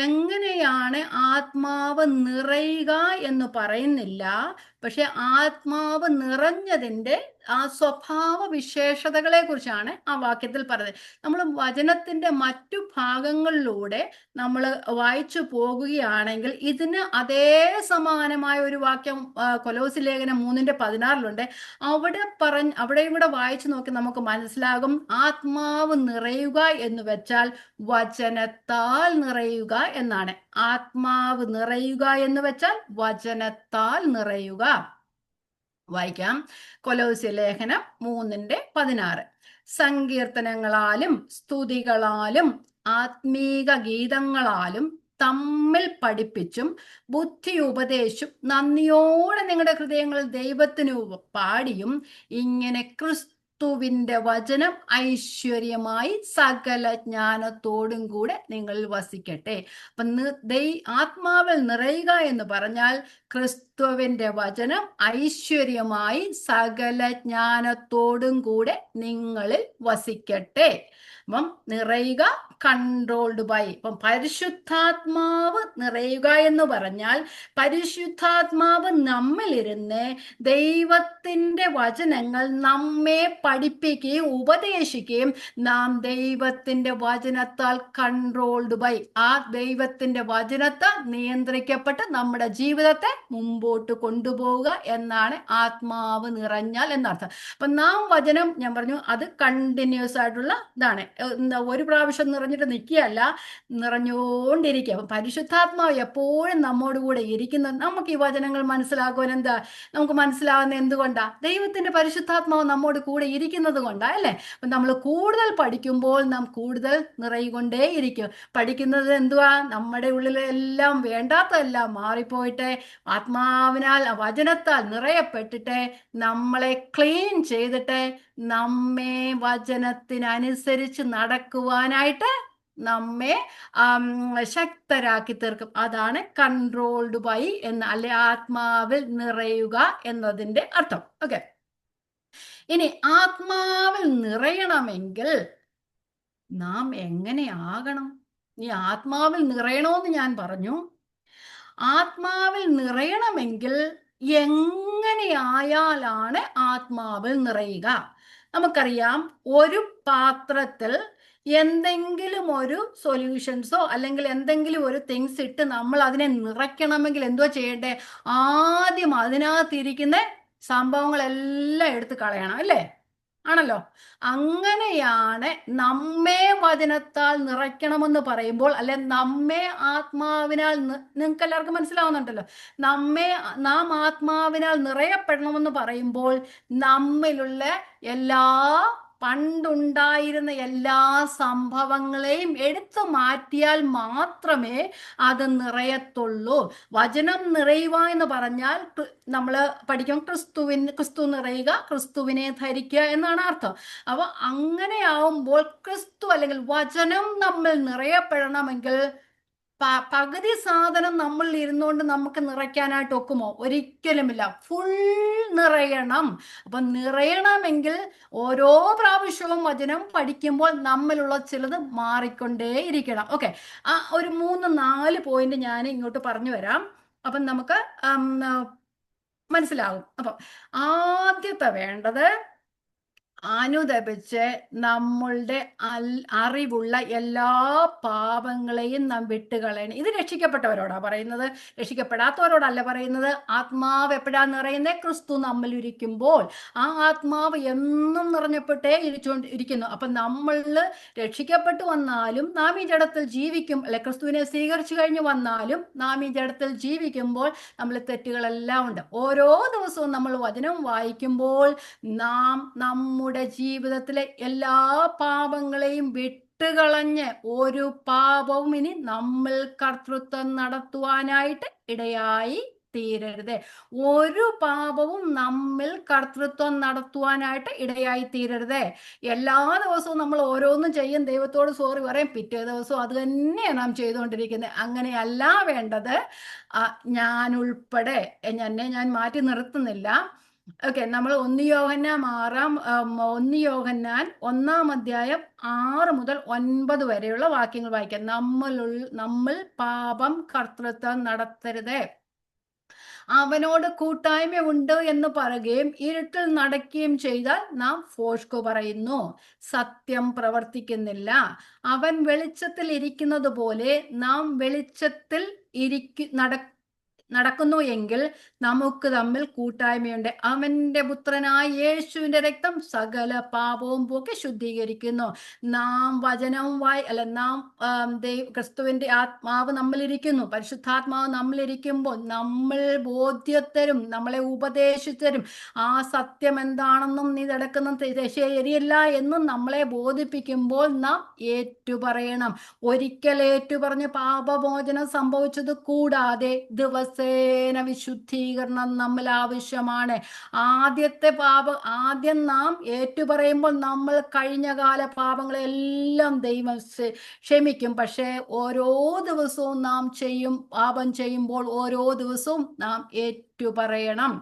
എങ്ങനെയാണ് ആത്മാവ് നിറയുക എന്ന് പറയുന്നില്ല. പക്ഷെ ആത്മാവ് നിറഞ്ഞതിൻ്റെ ആ സ്വഭാവ വിശേഷതകളെ കുറിച്ചാണ് ആ വാക്യത്തിൽ പറയുന്നത്. നമ്മൾ വചനത്തിന്റെ മറ്റു ഭാഗങ്ങളിലൂടെ നമ്മൾ വായിച്ചു പോകുകയാണെങ്കിൽ ഇതിന് അതേ സമാനമായ ഒരു വാക്യം കൊലോസി ലേഖനം 3:16 അവിടെയും കൂടെ വായിച്ചു നോക്കി നമുക്ക് മനസ്സിലാകും. ആത്മാവ് നിറയുക എന്ന് വെച്ചാൽ വചനത്താൽ നിറയുക എന്നാണ്. ആത്മാവ് നിറയുക എന്ന് വെച്ചാൽ വചനത്താൽ നിറയുക. വായിക്കാം. കൊലോസ്യ ലേഖനം 3:16 സങ്കീർത്തനങ്ങളാലും സ്തുതികളാലും ആത്മീക ഗീതങ്ങളാലും തമ്മിൽ പഠിപ്പിച്ചും ബുദ്ധി ഉപദേശിച്ചും നന്ദിയോടെ നിങ്ങളുടെ ഹൃദയങ്ങളിൽ ദൈവത്തിന് പാടിയും ഇങ്ങനെ ക്രിസ്തുവിന്റെ വചനം ഐശ്വര്യമായി സകല ജ്ഞാനത്തോടും കൂടെ നിങ്ങളിൽ വസിക്കട്ടെ. അപ്പൊ ആത്മാവിൽ നിറയുക എന്ന് പറഞ്ഞാൽ ക്രിസ്തുവിന്റെ വചനം ഐശ്വര്യമായി സകല ജ്ഞാനത്തോടും കൂടെ നിങ്ങളിൽ വസിക്കട്ടെ. അപ്പം നിറയുക കൺട്രോൾഡ് ബൈ. ഇപ്പം പരിശുദ്ധാത്മാവ് നിറയുക എന്ന് പറഞ്ഞാൽ പരിശുദ്ധാത്മാവ് നമ്മളിരുന്ന് ദൈവത്തിന്റെ വചനങ്ങൾ നമ്മെ പഠിപ്പിക്കുകയും ഉപദേശിക്കുകയും നാം ദൈവത്തിന്റെ വചനത്താൽ കൺട്രോൾഡ് ബൈ, ആ ദൈവത്തിന്റെ വചനത്താൽ നിയന്ത്രിക്കപ്പെട്ട് നമ്മുടെ ജീവിതത്തെ മുമ്പോട്ട് കൊണ്ടുപോവുക എന്നാണ് ആത്മാവ് നിറഞ്ഞാൽ എന്നർത്ഥം. അപ്പൊ നാം വചനം, ഞാൻ പറഞ്ഞു, അത് കണ്ടിന്യൂസ് ആയിട്ടുള്ള ഇതാണ്. ഒരു പ്രാവശ്യം നിറഞ്ഞിട്ട് നിൽക്കുകയല്ല, നിറഞ്ഞുകൊണ്ടിരിക്കുക. അപ്പം പരിശുദ്ധാത്മാവ് എപ്പോഴും നമ്മോട് കൂടെ ഇരിക്കുന്നത്. നമുക്ക് ഈ വചനങ്ങൾ മനസ്സിലാക്കുവാൻ നമുക്ക് മനസ്സിലാവുന്ന എന്തുകൊണ്ടാ? ദൈവത്തിന്റെ പരിശുദ്ധാത്മാവ് നമ്മോട് കൂടെ ഇരിക്കുന്നത് കൊണ്ടാ അല്ലേ. അപ്പം നമ്മൾ കൂടുതൽ പഠിക്കുമ്പോൾ നാം കൂടുതൽ നിറയുകൊണ്ടേ ഇരിക്കും. പഠിക്കുന്നത് എന്തുവാ? നമ്മുടെ ഉള്ളിലെല്ലാം വേണ്ടാത്തതെല്ലാം മാറിപ്പോയിട്ട് ആത്മാവിനാൽ വചനത്താൽ നിറയപ്പെട്ടിട്ട് നമ്മളെ ക്ലീൻ ചെയ്തിട്ട് നമ്മെ വചനത്തിനനുസരിച്ച് നടക്കുവാനായിട്ട് നമ്മെ ശക്തരാക്കി തീർക്കും. അതാണ് കൺട്രോൾഡ് ബൈ എന്ന്, അല്ലെ ആത്മാവിൽ നിറയുക എന്നതിന്റെ അർത്ഥം. ഓക്കെ, ഇനി ആത്മാവിൽ നിറയണമെങ്കിൽ നാം എങ്ങനെയാകണം? ഈ ആത്മാവിൽ നിറയണമെന്ന് ഞാൻ പറഞ്ഞു. ആത്മാവിൽ നിറയണമെങ്കിൽ എങ്ങനെയായാലാണ് ആത്മാവിൽ നിറയുക? നമുക്കറിയാം, ഒരു പാത്രത്തിൽ എന്തെങ്കിലും ഒരു സൊല്യൂഷൻസോ അല്ലെങ്കിൽ എന്തെങ്കിലും ഒരു തിങ്സ് ഇട്ട് നമ്മൾ അതിനെ നിറയ്ക്കണമെങ്കിൽ എന്തോ ചെയ്യണ്ടേ? ആദ്യം അതിനകത്തിരിക്കുന്ന സംഭവങ്ങളെല്ലാം എടുത്ത് കളയണം, അല്ലേ? ആണല്ലോ. അങ്ങനെയാണ് നമ്മെ വചനത്താൽ നിറയ്ക്കണമെന്ന് പറയുമ്പോൾ, അല്ലെ നമ്മെ ആത്മാവിനാൽ നിങ്ങൾക്ക് എല്ലാവർക്കും മനസ്സിലാവുന്നുണ്ടല്ലോ. നാം ആത്മാവിനാൽ നിറയപ്പെടണമെന്ന് പറയുമ്പോൾ നമ്മിലുള്ള എല്ലാ പണ്ടുണ്ടായിരുന്ന എല്ലാ സംഭവങ്ങളെയും എടുത്തു മാറ്റിയാൽ മാത്രമേ അത് നിറയത്തുള്ളൂ. വചനം നിറയുക എന്ന് പറഞ്ഞാൽ നമ്മൾ പഠിക്കും, ക്രിസ്തു നിറയുക, ക്രിസ്തുവിനെ ധരിക്കുക എന്നാണ് അർത്ഥം. അപ്പൊ അങ്ങനെയാവുമ്പോൾ ക്രിസ്തു അല്ലെങ്കിൽ വചനം നമ്മൾ നിറയപ്പെടണമെങ്കിൽ പകുതി സാധനം നമ്മൾ ഇരുന്നുകൊണ്ട് നമുക്ക് നിറയ്ക്കാനായിട്ട് ഒക്കുമോ? ഒരിക്കലുമില്ല. ഫുൾ നിറയണം. അപ്പൊ നിറയണമെങ്കിൽ ഓരോ പ്രാവശ്യവും വചനം പഠിക്കുമ്പോൾ നമ്മളുള്ള ചിലത് മാറിക്കൊണ്ടേയിരിക്കണം. ഓക്കെ, ആ ഒരു 3-4 പോയിന്റ് ഞാൻ ഇങ്ങോട്ട് പറഞ്ഞു വരാം. അപ്പം നമുക്ക് മനസ്സിലാവും. അപ്പം ആദ്യത്തെ വേണ്ടത് അനുദപിച്ച് നമ്മളുടെ അറിവുള്ള എല്ലാ പാപങ്ങളെയും നാം വിട്ടുകളയണം. ഇത് രക്ഷിക്കപ്പെട്ടവരോടാ പറയുന്നത്, രക്ഷിക്കപ്പെടാത്തവരോടല്ല പറയുന്നത്. ആത്മാവ് എപ്പോഴാ നിറയുന്നത്? ക്രിസ്തു നമ്മിൽ ഇരിക്കുമ്പോൾ. ആ ആത്മാവ് എന്നും നിറഞ്ഞപ്പെട്ടേ ഇരിക്കുന്നു. അപ്പൊ നമ്മൾ രക്ഷിക്കപ്പെട്ടു വന്നാലും നാം ഈ ജഡത്തിൽ ജീവിക്കും, അല്ലെ ക്രിസ്തുവിനെ സ്വീകരിച്ചു കഴിഞ്ഞു വന്നാലും നാം ഈ ജഡത്തിൽ ജീവിക്കുമ്പോൾ നമ്മൾ തെറ്റുകളെല്ലാം ഉണ്ട്. ഓരോ ദിവസവും നമ്മൾ വചനം വായിക്കുമ്പോൾ നാം നമ്മുടെ ജീവിതത്തിലെ എല്ലാ പാപങ്ങളെയും വിട്ടുകളഞ്ഞ് ഒരു പാപവും ഇനി നമ്മൾ കർത്തൃത്വം നടത്തുവാനായിട്ട് ഇടയായി തീരരുത്. ഒരു പാപവും നമ്മിൽ കർത്തൃത്വം നടത്തുവാനായിട്ട് ഇടയായി തീരരുത്. എല്ലാ ദിവസവും നമ്മൾ ഓരോന്നും ചെയ്യും, ദൈവത്തോട് സോറി പറയും, പിറ്റേ ദിവസവും അത് തന്നെയാണ് നാം ചെയ്തുകൊണ്ടിരിക്കുന്നത്. അങ്ങനെയല്ല വേണ്ടത്. ഞാൻ ഉൾപ്പെടെ ഞാൻ മാറ്റി നിർത്തുന്നില്ല. ഓക്കെ, നമ്മൾ 1 യോഹന്നാൻ 1-ാം അധ്യായം 6 മുതൽ 9 വരെയുള്ള വാക്യങ്ങൾ വായിക്കാം. നമ്മൾ പാപം കർത്തൃത്വം നടത്തരുത്, അവനോട് കൂട്ടായ്മ ഉണ്ട് എന്ന് പറയുകയും ഇരുട്ടിൽ നടക്കുകയും ചെയ്താൽ നാം ഫോഷ്കു പറയുന്നു, സത്യം പ്രവർത്തിക്കുന്നില്ല. അവൻ വെളിച്ചത്തിൽ ഇരിക്കുന്നത് പോലെ നാം വെളിച്ചത്തിൽ നടക്കുന്നു എങ്കിൽ നമുക്ക് തമ്മിൽ കൂട്ടായ്മയുണ്ട്. അവന്റെ പുത്രനായ യേശുവിന്റെ രക്തം സകല പാപവും പോക്കി ശുദ്ധീകരിക്കുന്നു. നാം വചനം നാം ക്രിസ്തുവിന്റെ ആത്മാവ് നമ്മളിരിക്കുന്നു, പരിശുദ്ധാത്മാവ് നമ്മളിരിക്കുമ്പോൾ നമ്മൾ ബോധ്യത്തരും, നമ്മളെ ഉപദേശിച്ചരും, ആ സത്യം എന്താണെന്നും നീ നടക്കുന്ന ശരിയല്ല എന്നും നമ്മളെ ബോധിപ്പിക്കുമ്പോൾ നാം ഏറ്റുപറയണം. ഒരിക്കൽ ഏറ്റുപറഞ്ഞ് പാപമോചനം സംഭവിച്ചത് കൂടാതെ ദിവസേന വിശുദ്ധീകരണം നമ്മൾ ആവശ്യമാണ്. ആദ്യം നാം ഏറ്റുപറയുമ്പോൾ നമ്മൾ കഴിഞ്ഞകാല പാപങ്ങളെല്ലാം ദൈവം ക്ഷമിക്കും. പക്ഷേ ഓരോ ദിവസവും നാം പാപം ചെയ്യുമ്പോൾ ഓരോ ദിവസവും നാം ഏറ്റുപറയണം.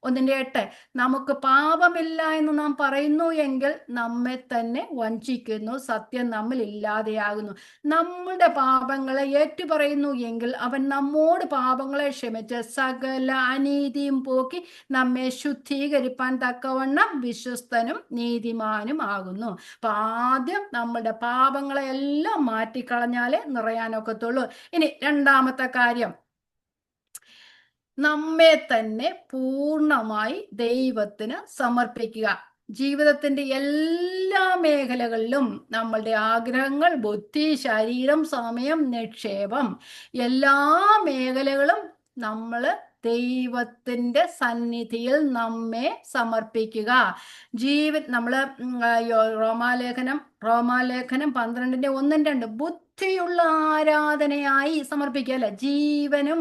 1:8 നമുക്ക് പാപമില്ല എന്ന് നാം പറയുന്നു എങ്കിൽ നമ്മെ തന്നെ വഞ്ചിക്കുന്നു, സത്യം നമ്മിൽ ഇല്ലാതെയാകുന്നു. നമ്മുടെ പാപങ്ങളെ ഏറ്റുപറയുന്നു എങ്കിൽ അവൻ നമ്മോട് പാപങ്ങളെ ക്ഷമിച്ച് സകല അനീതിയും പോക്കി നമ്മെ ശുദ്ധീകരിപ്പാൻ തക്കവണ്ണം വിശ്വസ്തനും നീതിമാനും ആകുന്നു. അപ്പൊ ആദ്യം നമ്മുടെ പാപങ്ങളെ എല്ലാം മാറ്റിക്കളഞ്ഞാലേ നിറയാനൊക്കത്തുള്ളൂ. ഇനി രണ്ടാമത്തെ കാര്യം, നമ്മെ തന്നെ പൂർണ്ണമായി ദൈവത്തിന് സമർപ്പിക്കുക. ജീവിതത്തിന്റെ എല്ലാ മേഖലകളിലും നമ്മളുടെ ആഗ്രഹങ്ങൾ, ബുദ്ധി, ശരീരം, സമയം, നിക്ഷേപം, എല്ലാ മേഖലകളും നമ്മൾ ദൈവത്തിന്റെ സന്നിധിയിൽ നമ്മെ സമർപ്പിക്കുക. നമ്മള് റോമാലേഖനം 12:1-2 ബുദ്ധിയുള്ള ആരാധനയായി സമർപ്പിക്കുക, അല്ലെ? ജീവനും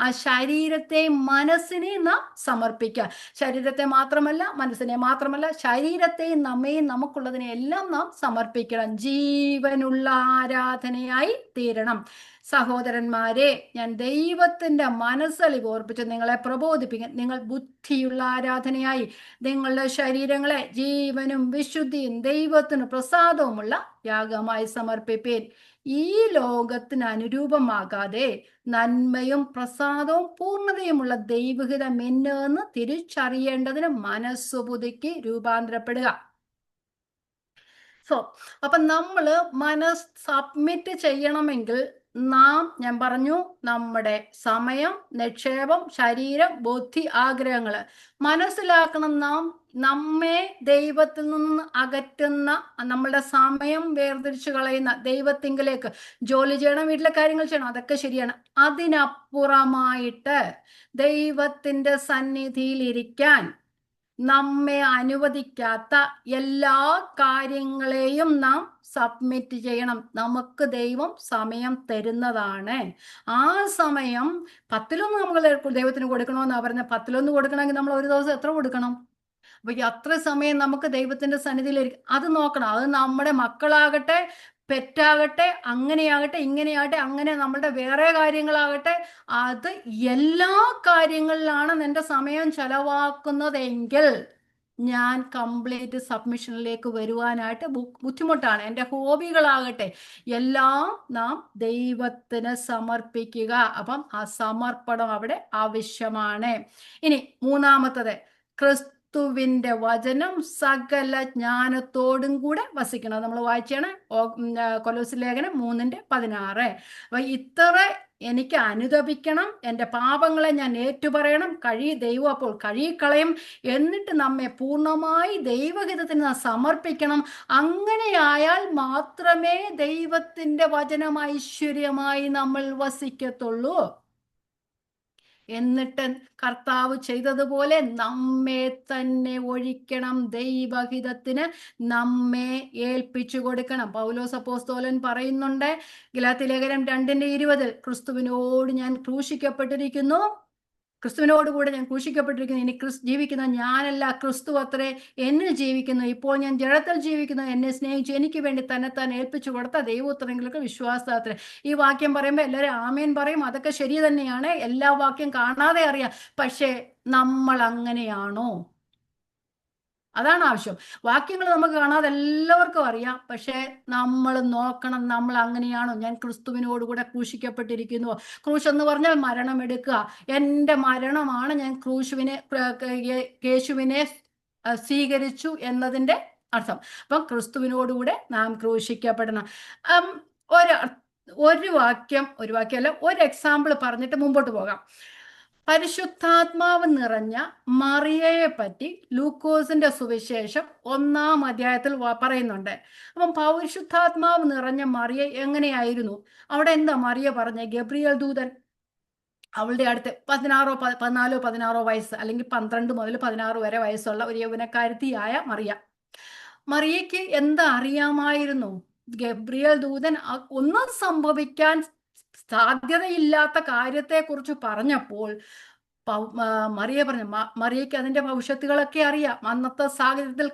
ആ ശരീരത്തെയും മനസ്സിനെയും നാം സമർപ്പിക്കുക. ശരീരത്തെ മാത്രമല്ല, മനസ്സിനെ മാത്രമല്ല, ശരീരത്തെയും നമ്മയും നമുക്കുള്ളതിനെ എല്ലാം നാം സമർപ്പിക്കണം. ജീവനുള്ള ആരാധനയായി തീരണം. സഹോദരന്മാരെ, ഞാൻ ദൈവത്തിന്റെ മനസ്സലിവ് ഓർപ്പിച്ച് നിങ്ങളെ പ്രബോധിപ്പിക്കാൻ, നിങ്ങൾ ബുദ്ധിയുള്ള ആരാധനയായി നിങ്ങളുടെ ശരീരങ്ങളെ ജീവനും വിശുദ്ധിയും ദൈവത്തിന് പ്രസാദവുമുള്ള യാഗമായി സമർപ്പിപ്പീൻ. ഈ ലോകത്തിന് അനുരൂപമാകാതെ നന്മയും പ്രസാദവും പൂർണ്ണതയുമുള്ള ദൈവഹിതം എന്ന് തിരിച്ചറിയേണ്ടതിന് മനസ്സു പുതുക്കി രൂപാന്തരപ്പെടുക. സോ അപ്പൊ നമ്മള് മനസ് സബ്മിറ്റ് ചെയ്യണമെങ്കിൽ ഞാൻ പറഞ്ഞു, നമ്മുടെ സമയം, നിക്ഷേപം, ശരീരം, ബുദ്ധി, ആഗ്രഹങ്ങള് മനസ്സിലാക്കണം. നമ്മെ ദൈവത്തിൽ നിന്ന് അകറ്റുന്ന, നമ്മളുടെ സമയം വേർതിരിച്ചു കളയുന്ന, ദൈവത്തിങ്കിലേക്ക് ജോലി ചെയ്യണം, വീട്ടിലെ കാര്യങ്ങൾ ചെയ്യണം, അതൊക്കെ ശരിയാണ്. അതിനപ്പുറമായിട്ട് ദൈവത്തിന്റെ സന്നിധിയിൽ ഇരിക്കാൻ നമ്മെ അനുവദിക്കാത്ത എല്ലാ കാര്യങ്ങളെയും നാം സബ്മിറ്റ് ചെയ്യണം. നമുക്ക് ദൈവം സമയം തരുന്നതാണ്. ആ സമയം 10 നമ്മൾ ദൈവത്തിന് കൊടുക്കണമെന്നാ പറഞ്ഞ. 10 കൊടുക്കണമെങ്കിൽ നമ്മൾ ഒരു ദിവസം എത്ര കൊടുക്കണം? അപ്പൊ ഈ അത്ര സമയം നമുക്ക് ദൈവത്തിന്റെ സന്നിധിയിൽ അത് നോക്കണം. അത് നമ്മുടെ മക്കളാകട്ടെ, പെറ്റാകട്ടെ, അങ്ങനെയാകട്ടെ, ഇങ്ങനെയാകട്ടെ, അങ്ങനെ നമ്മളുടെ വേറെ കാര്യങ്ങളാകട്ടെ, അത് എല്ലാ കാര്യങ്ങളിലാണ് എൻ്റെ സമയം ചെലവാക്കുന്നതെങ്കിൽ ഞാൻ കംപ്ലീറ്റ് സബ്മിഷനിലേക്ക് വരുവാനായിട്ട് ബുദ്ധിമുട്ടാണ്. എൻ്റെ ഹോബികളാകട്ടെ എല്ലാം നാം ദൈവത്തിന് സമർപ്പിക്കുക. അപ്പം ആ സമർപ്പണം അവിടെ ആവശ്യമാണ്. ഇനി മൂന്നാമത്തത്, ക്രിസ്തുവിന്റെ വചനം സകല ജ്ഞാനത്തോടും കൂടെ വസിക്കണം. നമ്മൾ വായിച്ചാണ് കൊലോസ്യ ലേഖനം 3:16. അപ്പൊ ഇത്ര എനിക്ക് അനുതപിക്കണം, എൻ്റെ പാപങ്ങളെ ഞാൻ ഏറ്റുപറയണം, ദൈവം അപ്പോൾ കഴുകിക്കളയും, എന്നിട്ട് നമ്മെ പൂർണ്ണമായി ദൈവഹിതത്തിന് സമർപ്പിക്കണം. അങ്ങനെയായാൽ മാത്രമേ ദൈവത്തിന്റെ വചനം ഐശ്വര്യമായി നമ്മൾ വസിക്കത്തുള്ളൂ. എന്നിട്ട് കർത്താവ് ചെയ്തതുപോലെ നമ്മെ തന്നെ ഒഴിക്കണം, ദൈവഹിതത്തിന് നമ്മെ ഏൽപ്പിച്ചു കൊടുക്കണം. പൗലോസ് അപ്പോസ്തലൻ പറയുന്നുണ്ട് ഗലാത്യലേഖനം 2:20, ക്രിസ്തുവിനോട് ഞാൻ ക്രൂശിക്കപ്പെട്ടിരിക്കുന്നു, ക്രിസ്തുവിനോടുകൂടെ ഞാൻ ക്രൂശിക്കപ്പെട്ടിരിക്കുന്നു. ഇനി ജീവിക്കുന്ന ഞാനല്ല, ക്രിസ്തു അത്രേ എന്നിൽ ജീവിക്കുന്നു. ഇപ്പോൾ ഞാൻ ജഡത്തിൽ ജീവിക്കുന്നു. എന്നെ സ്നേഹിച്ചു എനിക്ക് വേണ്ടി തന്നെത്താൻ ഏൽപ്പിച്ചു കൊടുത്ത ദൈവോത്തരങ്ങൾക്ക് വിശ്വാസത്തിന്. ഈ വാക്യം പറയുമ്പോൾ എല്ലാവരും ആമേൻ പറയും. അതൊക്കെ ശരി തന്നെയാണ്, എല്ലാ വാക്യം കാണാതെ അറിയാം. പക്ഷേ നമ്മൾ അങ്ങനെയാണോ? അതാണ് ആവശ്യം. വാക്യങ്ങൾ നമുക്ക് കാണാതെ എല്ലാവർക്കും അറിയാം. പക്ഷെ നമ്മൾ നോക്കണം, നമ്മൾ അങ്ങനെയാണോ? ഞാൻ ക്രിസ്തുവിനോടുകൂടെ ക്രൂശിക്കപ്പെട്ടിരിക്കുന്നു. ക്രൂശ് എന്ന് പറഞ്ഞാൽ മരണം എടുക്കുക. എൻ്റെ മരണമാണ് ഞാൻ യേശുവിനെ സ്വീകരിച്ചു എന്നതിൻ്റെ അർത്ഥം. അപ്പം ക്രിസ്തുവിനോടുകൂടെ നാം ക്രൂശിക്കപ്പെടണം. ഒരു വാക്യമല്ല, ഒരു എക്സാമ്പിൾ പറഞ്ഞിട്ട് മുമ്പോട്ട് പോകാം. പരിശുദ്ധാത്മാവ് നിറഞ്ഞ മറിയയെ പറ്റി ലൂക്കോസിന്റെ സുവിശേഷം 1-ാം അധ്യായത്തിൽ പറയുന്നുണ്ട്. അപ്പം പരിശുദ്ധാത്മാവ് നിറഞ്ഞ മറിയ എങ്ങനെയായിരുന്നു? അവിടെ എന്താ മറിയ പറഞ്ഞ? ഗബ്രിയേൽ ദൂതൻ അവളുടെ അടുത്ത് 14 വയസ്സ്, അല്ലെങ്കിൽ 12 മുതൽ 16 വരെ വയസ്സുള്ള ഒരു യൗവനക്കാരത്തിയായ മറിയയ്ക്ക് എന്താ അറിയാമായിരുന്നു? ഗബ്രിയേൽ ദൂതൻ ഒന്നും സംഭവിക്കാൻ സാധ്യതയില്ലാത്ത കാര്യത്തെക്കുറിച്ച് പറഞ്ഞപ്പോൾ മറിയ പറഞ്ഞു, മറിയയ്ക്ക് അതിന്റെ ഭവിഷ്യത്തുകളൊക്കെ അറിയാം. അന്നത്തെ സാഹചര്യത്തിൽ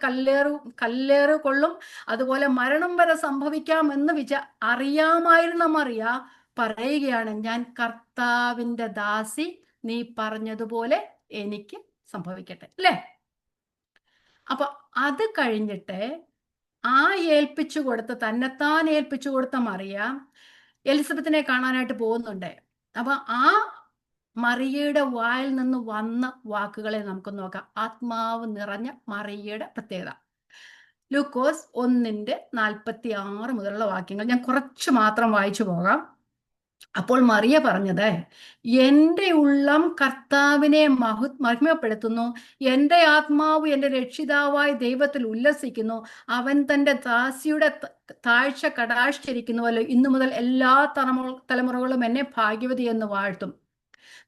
കല്ലേറ് കൊള്ളും, അതുപോലെ മരണം വരെ സംഭവിക്കാമെന്ന് അറിയാമായിരുന്ന മറിയ പറയുകയാണ്, ഞാൻ കർത്താവിന്റെ ദാസി, നീ പറഞ്ഞതുപോലെ എനിക്ക് സംഭവിക്കട്ടെ. അല്ലേ? അപ്പൊ അത് കഴിഞ്ഞിട്ട് തന്നെത്താൻ ഏൽപ്പിച്ചു കൊടുത്ത മറിയ എലിസബത്തിനെ കാണാനായിട്ട് പോകുന്നുണ്ട്. അപ്പൊ ആ മറിയയുടെ വായിൽ നിന്ന് വന്ന വാക്കുകളെ നമുക്ക് നോക്കാം. ആത്മാവ് നിറഞ്ഞ മറിയയുടെ പ്രത്യേകത. ലൂക്കോസ് 1:46 മുതലുള്ള വാക്യങ്ങൾ ഞാൻ കുറച്ച് മാത്രം വായിച്ചു പോകാം. അപ്പോൾ മറിയ പറഞ്ഞത്, എൻ്റെ ഉള്ളം കർത്താവിനെ മഹിമപ്പെടുത്തുന്നു, എൻ്റെ ആത്മാവ് എൻ്റെ രക്ഷിതാവായ ദൈവത്തിൽ ഉല്ലസിക്കുന്നു, അവൻ തൻ്റെ ദാസിയുടെ താഴ്ച കടാക്ഷിച്ചിരിക്കുന്നുവല്ലോ, ഇന്നു മുതൽ എല്ലാ തലമുറകളും എന്നെ ഭാഗ്യവതി എന്ന് വാഴ്ത്തും.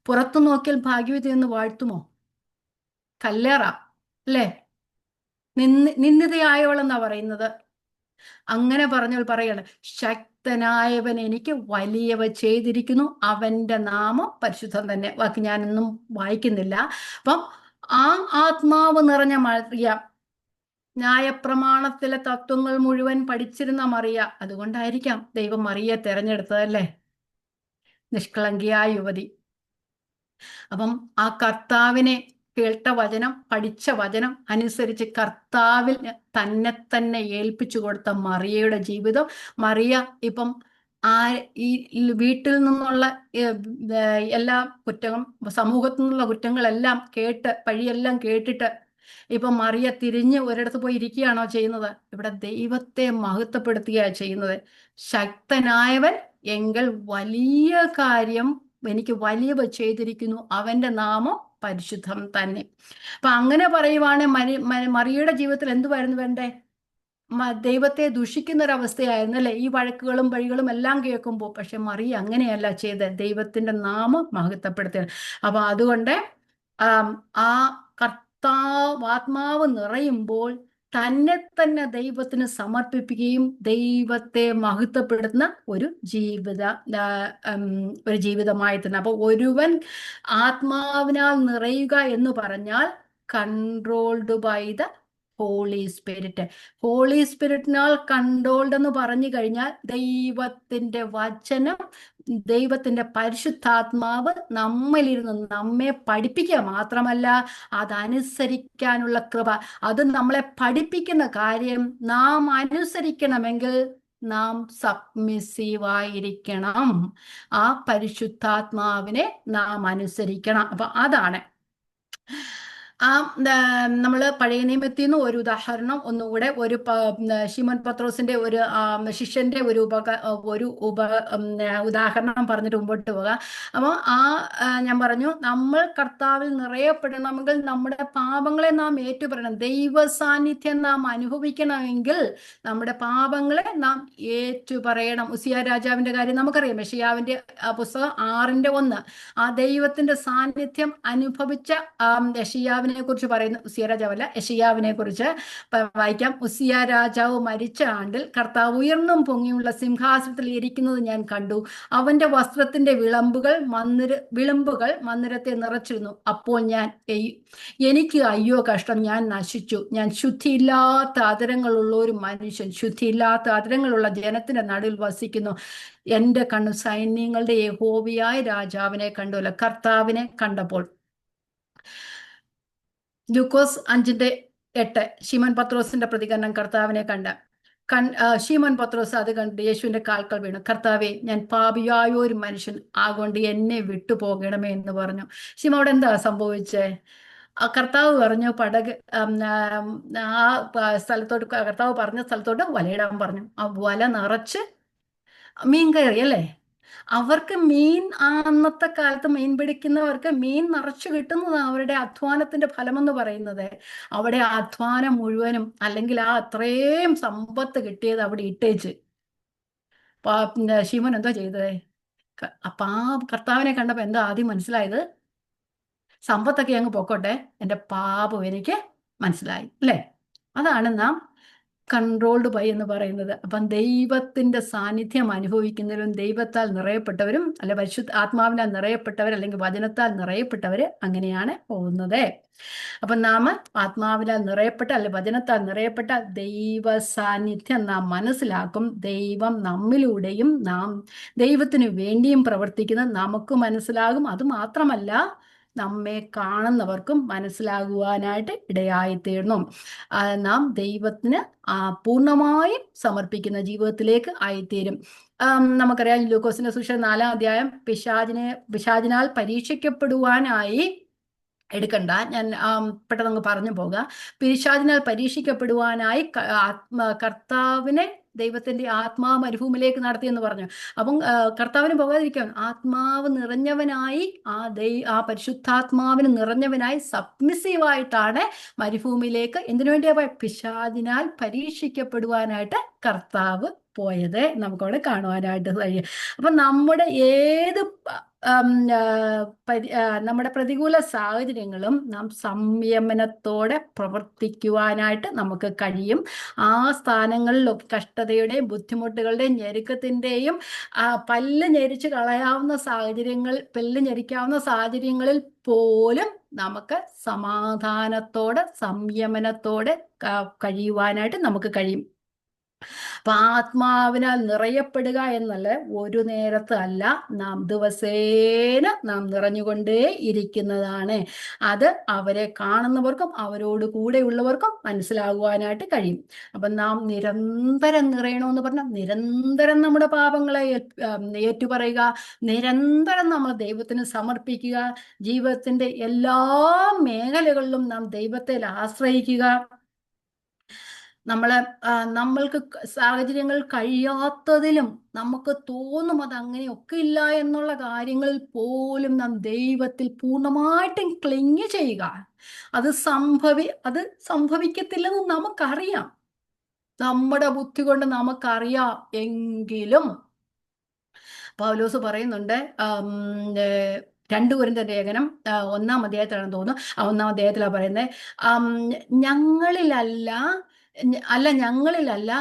പുറത്തു നോക്കിയാൽ ഭാഗ്യവതി എന്ന് വാഴ്ത്തുമോ? കല്ലേറ അല്ലേ? നിന്ദിതയായവളെന്നാ പറയുന്നത്. അങ്ങനെ പറഞ്ഞാൽ പറയാണ്, ശക്തനായവൻ എനിക്ക് വലിയവ ചെയ്തിരിക്കുന്നു, അവന്റെ നാമം പരിശുദ്ധം തന്നെ. വാക്ക് ഞാനൊന്നും വായിക്കുന്നില്ല. അപ്പം ആ ആത്മാവ് നിറഞ്ഞ മറിയ, ന്യായപ്രമാണത്തിലെ തത്വങ്ങൾ മുഴുവൻ പഠിച്ചിരുന്ന മറിയ, അതുകൊണ്ടായിരിക്കാം ദൈവം മറിയെ തെരഞ്ഞെടുത്തതല്ലേ, നിഷ്കളങ്കിയായ യുവതി. അപ്പം ആ കർത്താവിനെ കേട്ട വചനം, പഠിച്ച വചനം അനുസരിച്ച് കർത്താവിൽ തന്നെ ഏൽപ്പിച്ചു കൊടുത്ത മറിയയുടെ ജീവിതം. മറിയ ഇപ്പം ഈ വീട്ടിൽ നിന്നുള്ള എല്ലാ കുറ്റങ്ങളും, സമൂഹത്തിൽ നിന്നുള്ള കുറ്റങ്ങളെല്ലാം പഴിയെല്ലാം കേട്ടിട്ട് ഇപ്പൊ മറിയ തിരിഞ്ഞ് ഒരിടത്ത് പോയി ഇരിക്കുകയാണോ ചെയ്യുന്നത്? ഇവിടെ ദൈവത്തെ മഹത്വപ്പെടുത്തുകയാണ് ചെയ്യുന്നത്. ശക്തനായവൻ എങ്കിൽ വലിയ കാര്യം എനിക്ക് വലിയവ ചെയ്തിരിക്കുന്നു, അവന്റെ നാമം പരിശുദ്ധം തന്നെ. അപ്പൊ അങ്ങനെ പറയുവാണ് മറിയയുടെ ജീവിതത്തിൽ എന്തുവായിരുന്നു വേണ്ടേ? ദൈവത്തെ ദുഷിക്കുന്ന ഒരവസ്ഥയായിരുന്നു അല്ലെ, ഈ വഴക്കുകളും വഴികളും എല്ലാം കേൾക്കുമ്പോൾ. പക്ഷെ മറിയ അങ്ങനെയല്ല ചെയ്തത്, ദൈവത്തിന്റെ നാമം മഹത്വപ്പെടുത്തുക. അപ്പൊ അതുകൊണ്ട് ആം, ആ ആത്മാവ് നിറയുമ്പോൾ തന്നെ തന്നെ ദൈവത്തിന് സമർപ്പിക്കുകയും ദൈവത്തെ മഹത്വപ്പെടുത്തുന്ന ഒരു ജീവിത ആ, ഉം, ഒരു ജീവിതമായി തന്നെ. അപ്പൊ ഒരുവൻ ആത്മാവിനാൽ നിറയുക എന്ന് പറഞ്ഞാൽ controlled by the holy spirit. Holy സ്പിരിറ്റിനാൽ കൺട്രോൾഡ് എന്ന് പറഞ്ഞു കഴിഞ്ഞാൽ ദൈവത്തിന്റെ വചനം, ദൈവത്തിന്റെ പരിശുദ്ധാത്മാവ് നമ്മളിരുന്ന് നമ്മെ പഠിപ്പിക്കുക മാത്രമല്ല, അതനുസരിക്കാനുള്ള കൃപ. അത് നമ്മളെ പഠിപ്പിക്കുന്ന കാര്യം നാം അനുസരിക്കണമെങ്കിൽ നാം സബ്മിസീവായിരിക്കണം. ആ പരിശുദ്ധാത്മാവിനെ നാം അനുസരിക്കണം. അപ്പൊ അതാണ് ആ നമ്മൾ പഴയ നിയമത്തിൽ നിന്ന് ഒരു ഉദാഹരണം ഒന്നുകൂടെ, ഒരു ശിമോൻ പത്രോസിന്റെ ഒരു ശിഷ്യന്റെ ഒരു ഉദാഹരണം പറഞ്ഞിട്ട് മുമ്പോട്ട് പോകാം. അപ്പോൾ ഞാൻ പറഞ്ഞു, നമ്മൾ കർത്താവിൽ നിറയപ്പെടണമെങ്കിൽ നമ്മുടെ പാപങ്ങളെ നാം ഏറ്റുപറയണം. ദൈവ സാന്നിധ്യം നാം അനുഭവിക്കണമെങ്കിൽ നമ്മുടെ പാപങ്ങളെ നാം ഏറ്റുപറയണം. ഉസിയ രാജാവിന്റെ കാര്യം നമുക്കറിയാം, യെശയ്യാവിന്റെ പുസ്തകം 6:1. ആ ദൈവത്തിന്റെ സാന്നിധ്യം അനുഭവിച്ച യെശയ്യാവിനെ കുറിച്ച് പറയുന്നു. ഉസിയ രാജാവല്ല, യെശയ്യാവിനെ കുറിച്ച് വായിക്കാം. ഉസിയ രാജാവ് മരിച്ച ആണ്ടിൽ കർത്താവ് ഉയർന്നും പൊങ്ങിയുള്ള സിംഹാസനത്തിൽ ഇരിക്കുന്നത് ഞാൻ കണ്ടു. അവന്റെ വസ്ത്രത്തിന്റെ വിളുമ്പുകൾ മന്ദിരത്തെ നിറച്ചിരുന്നു. അപ്പോൾ എനിക്ക് അയ്യോ കഷ്ടം, ഞാൻ നശിച്ചു, ഞാൻ ശുദ്ധിയില്ലാത്ത അതരങ്ങളുള്ള ഒരു മനുഷ്യൻ, ശുദ്ധിയില്ലാത്ത അതരങ്ങളുള്ള ജനത്തിന്റെ നടുവിൽ വസിക്കുന്നു. എന്റെ കണ്ണു സൈന്യങ്ങളുടെ യഹോവയായ രാജാവിനെ കണ്ടുവല്ലോ. കർത്താവിനെ കണ്ടപ്പോൾ ലൂക്കോസ് 5:8 ശിമോൻ പത്രോസിന്റെ പ്രതികരണം കർത്താവിനെ ശിമോൻ പത്രോസ് അത് കണ്ട് യേശുവിന്റെ കാൽക്കൽ വീണു. കർത്താവെ, ഞാൻ പാപിയായ ഒരു മനുഷ്യൻ ആകൊണ്ട് എന്നെ വിട്ടുപോകണമേ എന്ന് പറഞ്ഞു. അവിടെ എന്താ സംഭവിച്ചേ? കർത്താവ് പറഞ്ഞു സ്ഥലത്തോട്ട്, കർത്താവ് പറഞ്ഞ സ്ഥലത്തോട്ട് വലയിടാൻ പറഞ്ഞു. ആ വല നിറച്ച് മീൻ കയറി അല്ലേ. അവർക്ക് മീൻ, അന്നത്തെ കാലത്ത് മീൻ പിടിക്കുന്നവർക്ക് മീൻ നിറച്ചു കിട്ടുന്നതാണ് അവരുടെ അധ്വാനത്തിന്റെ ഫലമെന്ന് പറയുന്നത്. അവിടെ അധ്വാനം മുഴുവനും, അല്ലെങ്കിൽ അത്രയും സമ്പത്ത് കിട്ടിയത് അവിടെ ഇട്ടേച്ച് ശിവൻ എന്തോ ചെയ്തത്? അപ്പൊ കർത്താവിനെ കണ്ടപ്പോ എന്താ ആദ്യം മനസ്സിലായത്? സമ്പത്തൊക്കെ അങ്ങ് പൊക്കോട്ടെ, എൻ്റെ പാപം എനിക്ക് മനസ്സിലായി അല്ലേ. അതാണ് നാം കൺട്രോൾഡ് ബൈ എന്ന് പറയുന്നത്. അപ്പം ദൈവത്തിന്റെ സാന്നിധ്യം അനുഭവിക്കുന്നവരും ദൈവത്താൽ നിറയപ്പെട്ടവരും, അല്ലെ ആത്മാവിനാൽ നിറയപ്പെട്ടവർ, അല്ലെങ്കിൽ വചനത്താൽ നിറയപ്പെട്ടവര് അങ്ങനെയാണ് പോകുന്നത്. അപ്പൊ നാം ആത്മാവിനാൽ നിറയപ്പെട്ട, അല്ലെ വചനത്താൽ നിറയപ്പെട്ട ദൈവ സാന്നിധ്യം നാം മനസ്സിലാക്കും. ദൈവം നമ്മിലൂടെയും നാം ദൈവത്തിനു വേണ്ടിയും പ്രവർത്തിക്കുന്നത് നമുക്ക് മനസ്സിലാകും. അത് മാത്രമല്ല, നമ്മെ കാണുന്നവർക്കും മനസ്സിലാകുവാനായിട്ട് ഇടയായിത്തീർന്നു. നാം ദൈവത്തിന് പൂർണ്ണമായും സമർപ്പിക്കുന്ന ജീവിതത്തിലേക്ക് ആയിത്തീരും. നമുക്കറിയാം, ലൂക്കോസിന്റെ സുവിശേഷം 4-ാം അധ്യായം പിശാചിനാൽ പരീക്ഷിക്കപ്പെടുവാനായി എടുക്കണ്ട, ഞാൻ പെട്ടെന്ന് പറഞ്ഞു പോകാം. പിശാചിനാൽ പരീക്ഷിക്കപ്പെടുവാനായി കർത്താവിനെ ദൈവത്തിന്റെ ആത്മാവ് മരുഭൂമിയിലേക്ക് നടത്തിയെന്ന് പറഞ്ഞു. അപ്പം കർത്താവിന് പോകാതിരിക്കാൻ ആത്മാവ് നിറഞ്ഞവനായി, ആ പരിശുദ്ധാത്മാവിന് നിറഞ്ഞവനായി സബ്മിസീവായിട്ടാണ് മരുഭൂമിയിലേക്ക് എന്തിനു വേണ്ടിയാ പോയത്? പിശാചിനാൽ പരീക്ഷിക്കപ്പെടുവാനായിട്ട് കർത്താവ് പോയത് നമുക്കവിടെ കാണുവാനായിട്ട് കഴിയും. അപ്പൊ നമ്മുടെ നമ്മുടെ പ്രതികൂല സാഹചര്യങ്ങളും നാം സംയമനത്തോടെ പ്രവർത്തിക്കുവാനായിട്ട് നമുക്ക് കഴിയും. ആ സ്ഥാനങ്ങളിലൊക്കെ കഷ്ടതയുടെയും ബുദ്ധിമുട്ടുകളുടെയും ഞെരുക്കത്തിൻ്റെയും പല്ല് ഞെരിച്ച് കളയാവുന്ന പല്ല് ഞെരിക്കാവുന്ന സാഹചര്യങ്ങളിൽ പോലും നമുക്ക് സമാധാനത്തോടെ സംയമനത്തോടെ കഴിയുവാനായിട്ട് നമുക്ക് കഴിയും. അപ്പൊ ആത്മാവിനാൽ നിറയപ്പെടുക എന്നല്ല, ഒരു നേരത്ത് അല്ല, നാം ദിവസേന നാം നിറഞ്ഞുകൊണ്ടേ ഇരിക്കുന്നതാണ്. അത് അവരെ കാണുന്നവർക്കും അവരോട് കൂടെയുള്ളവർക്കും മനസ്സിലാകുവാനായിട്ട് കഴിയും. അപ്പൊ നാം നിരന്തരം നിറയണമെന്ന് പറഞ്ഞാൽ നിരന്തരം നമ്മുടെ പാപങ്ങളെ ഏറ്റുപറയുക, നിരന്തരം നമ്മൾ ദൈവത്തിന് സമർപ്പിക്കുക, ജീവിതത്തിന്റെ എല്ലാ മേഖലകളിലും നാം ദൈവത്തെ ആശ്രയിക്കുക. നമ്മളെ നമ്മൾക്ക് സാഹചര്യങ്ങൾ കഴിയാത്തതിലും നമുക്ക് തോന്നും അത് അങ്ങനെയൊക്കെ ഇല്ല എന്നുള്ള കാര്യങ്ങളിൽ പോലും നാം ദൈവത്തിൽ പൂർണ്ണമായിട്ടും ക്ലിങ് ചെയ്യുക. അത് സംഭവിക്കത്തില്ലെന്ന് നമുക്കറിയാം, നമ്മുടെ ബുദ്ധി കൊണ്ട് നമുക്കറിയാം. എങ്കിലും പൗലോസ് പറയുന്നുണ്ട്, ആം, ഏ, 2 കൊരിന്ത്യർ ലേഖനം 1-ാം അധ്യായത്തിലാണെന്ന് തോന്നുന്നു. ആ 1-ാം അധ്യായത്തിലാണ് പറയുന്നത്, ഞങ്ങളിലല്ല ഞങ്ങളിലല്ല,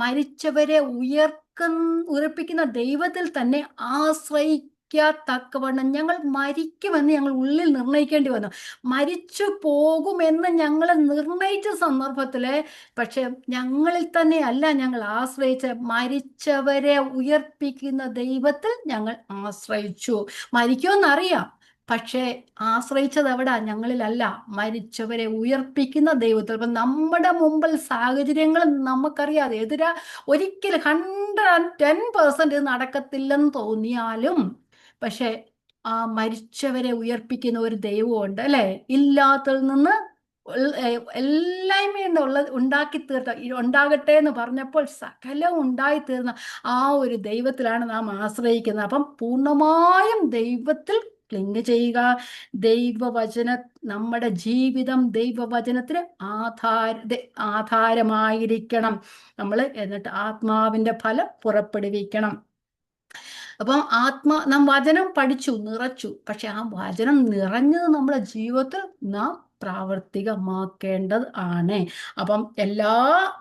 മരിച്ചവരെ ഉയർപ്പിക്കുന്ന ദൈവത്തിൽ തന്നെ ആശ്രയിക്കത്തക്കവണ്ണം ഞങ്ങൾ മരിക്കുമെന്ന് ഞങ്ങൾ ഉള്ളിൽ നിർണയിക്കേണ്ടി വന്നു. മരിച്ചു പോകുമെന്ന് ഞങ്ങൾ നിർണയിച്ച സന്ദർഭത്തില് പക്ഷെ ഞങ്ങളിൽ തന്നെ അല്ല ഞങ്ങൾ ആശ്രയിച്ച്, മരിച്ചവരെ ഉയർപ്പിക്കുന്ന ദൈവത്തിൽ ഞങ്ങൾ ആശ്രയിച്ചു. മരിക്കുമെന്നറിയാം, പക്ഷേ ആശ്രയിച്ചത് എവിടാ? ഞങ്ങളിലല്ല, മരിച്ചവരെ ഉയർപ്പിക്കുന്ന ദൈവത്തിൽ. അപ്പൊ നമ്മുടെ മുമ്പിൽ സാഹചര്യങ്ങൾ നമുക്കറിയാതെ ഒരിക്കലും 110% ഇത് നടക്കത്തില്ലെന്ന് തോന്നിയാലും, പക്ഷെ ആ മരിച്ചവരെ ഉയർപ്പിക്കുന്ന ഒരു ദൈവമുണ്ട്, അല്ലെ? ഇല്ലാത്തതിൽ നിന്ന് എല്ലായ്മയും ഉണ്ടാക്കി തീർത്ത, ഉണ്ടാകട്ടെ എന്ന് പറഞ്ഞപ്പോൾ സകലം ഉണ്ടായി തീർന്ന ആ ഒരു ദൈവത്തിലാണ് നാം ആശ്രയിക്കുന്നത്. അപ്പം പൂർണ്ണമായും ദൈവത്തിൽ ക്ലിങ് ചെയ്യുക. ദൈവവചന നമ്മുടെ ജീവിതം ദൈവവചനത്തിന് ആധാരമായിരിക്കണം നമ്മൾ. എന്നിട്ട് ആത്മാവിന്റെ ഫലം പുറപ്പെടുവിക്കണം. അപ്പം നാം വചനം പഠിച്ചു, നിറച്ചു, പക്ഷെ ആ വചനം നിറഞ്ഞത് നമ്മുടെ ജീവിതത്തിൽ നാം പ്രാവർത്തികമാക്കേണ്ടത് ആണ്. അപ്പം എല്ലാ